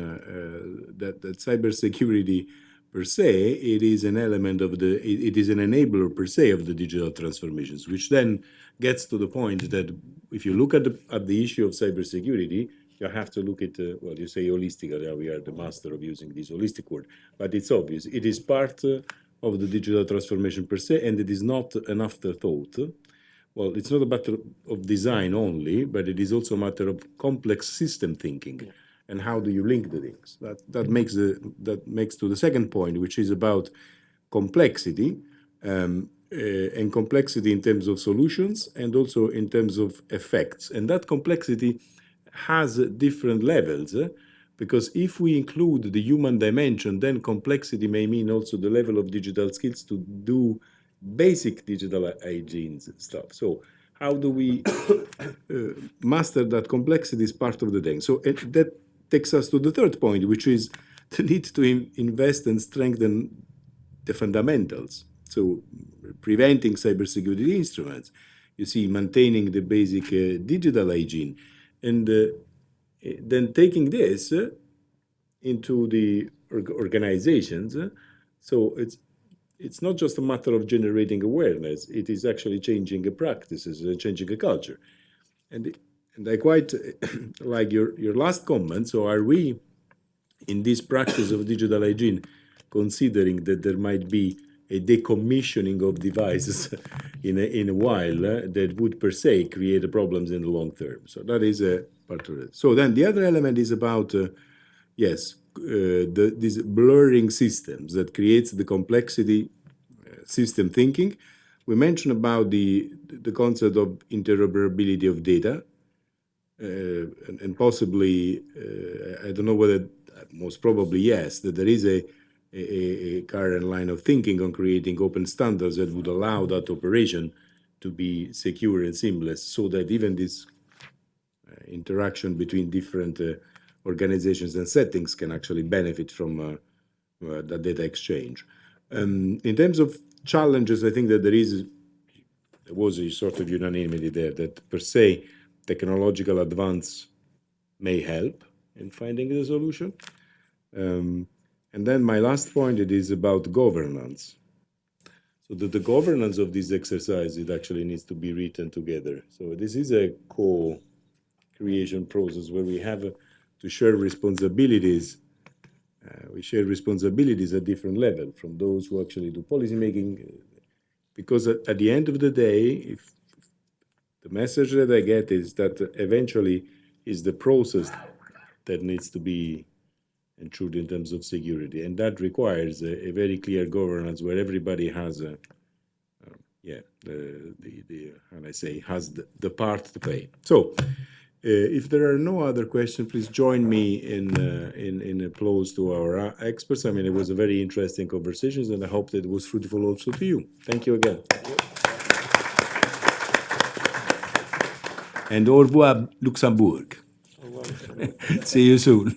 that cybersecurity per se, it is an element of it is an enabler per se of the digital transformations, which then gets to the point that if you look at the issue of cybersecurity, you have to look at, well, you say holistically, we are the master of using this holistic word, but it's obvious. It is part of the digital transformation per se, and it is not an afterthought. Well, it's not a matter of design only, but it is also a matter of complex system thinking. And how do you link the things? That makes to the second point, which is about complexity, and complexity in terms of solutions and also in terms of effects. And that complexity has different levels, because if we include the human dimension, then complexity may mean also the level of digital skills to do basic digital hygiene stuff. So how do we master that complexity is part of the thing. So that takes us to the third point, which is the need to invest and strengthen the fundamentals. So preventing cybersecurity instruments, you see, maintaining the basic digital hygiene, and then taking this into the organizations. So it's not just a matter of generating awareness, it is actually changing practices and changing a culture. And I quite like your last comment. So are we, in this practice of digital hygiene, considering that there might be a decommissioning of devices in a while that would per se create problems in the long term? So that is a part of it. So then the other element is about, these blurring systems that creates the complexity system thinking. We mentioned about the concept of interoperability of data, and possibly, I don't know whether, most probably yes, that there is a current line of thinking on creating open standards that would allow that operation to be secure and seamless, so that even this interaction between different organizations and settings can actually benefit from the data exchange. In terms of challenges, I think that there was a sort of unanimity there that per se technological advance may help in finding the solution. And then my last point, it is about governance. So that the governance of this exercise, it actually needs to be written together. So this is a co-creation process where we have to share responsibilities. We share responsibilities at different levels, from those who actually do policy making, because at the end of the day, if the message that I get is that eventually is the process that needs to be ensured in terms of security, and that requires a very clear governance where everybody has has the part to play. So, if there are no other questions, please join me in applause to our experts. I mean, it was a very interesting conversation, and I hope that it was fruitful also to you. Thank you again. And au revoir, Luxembourg. See you soon.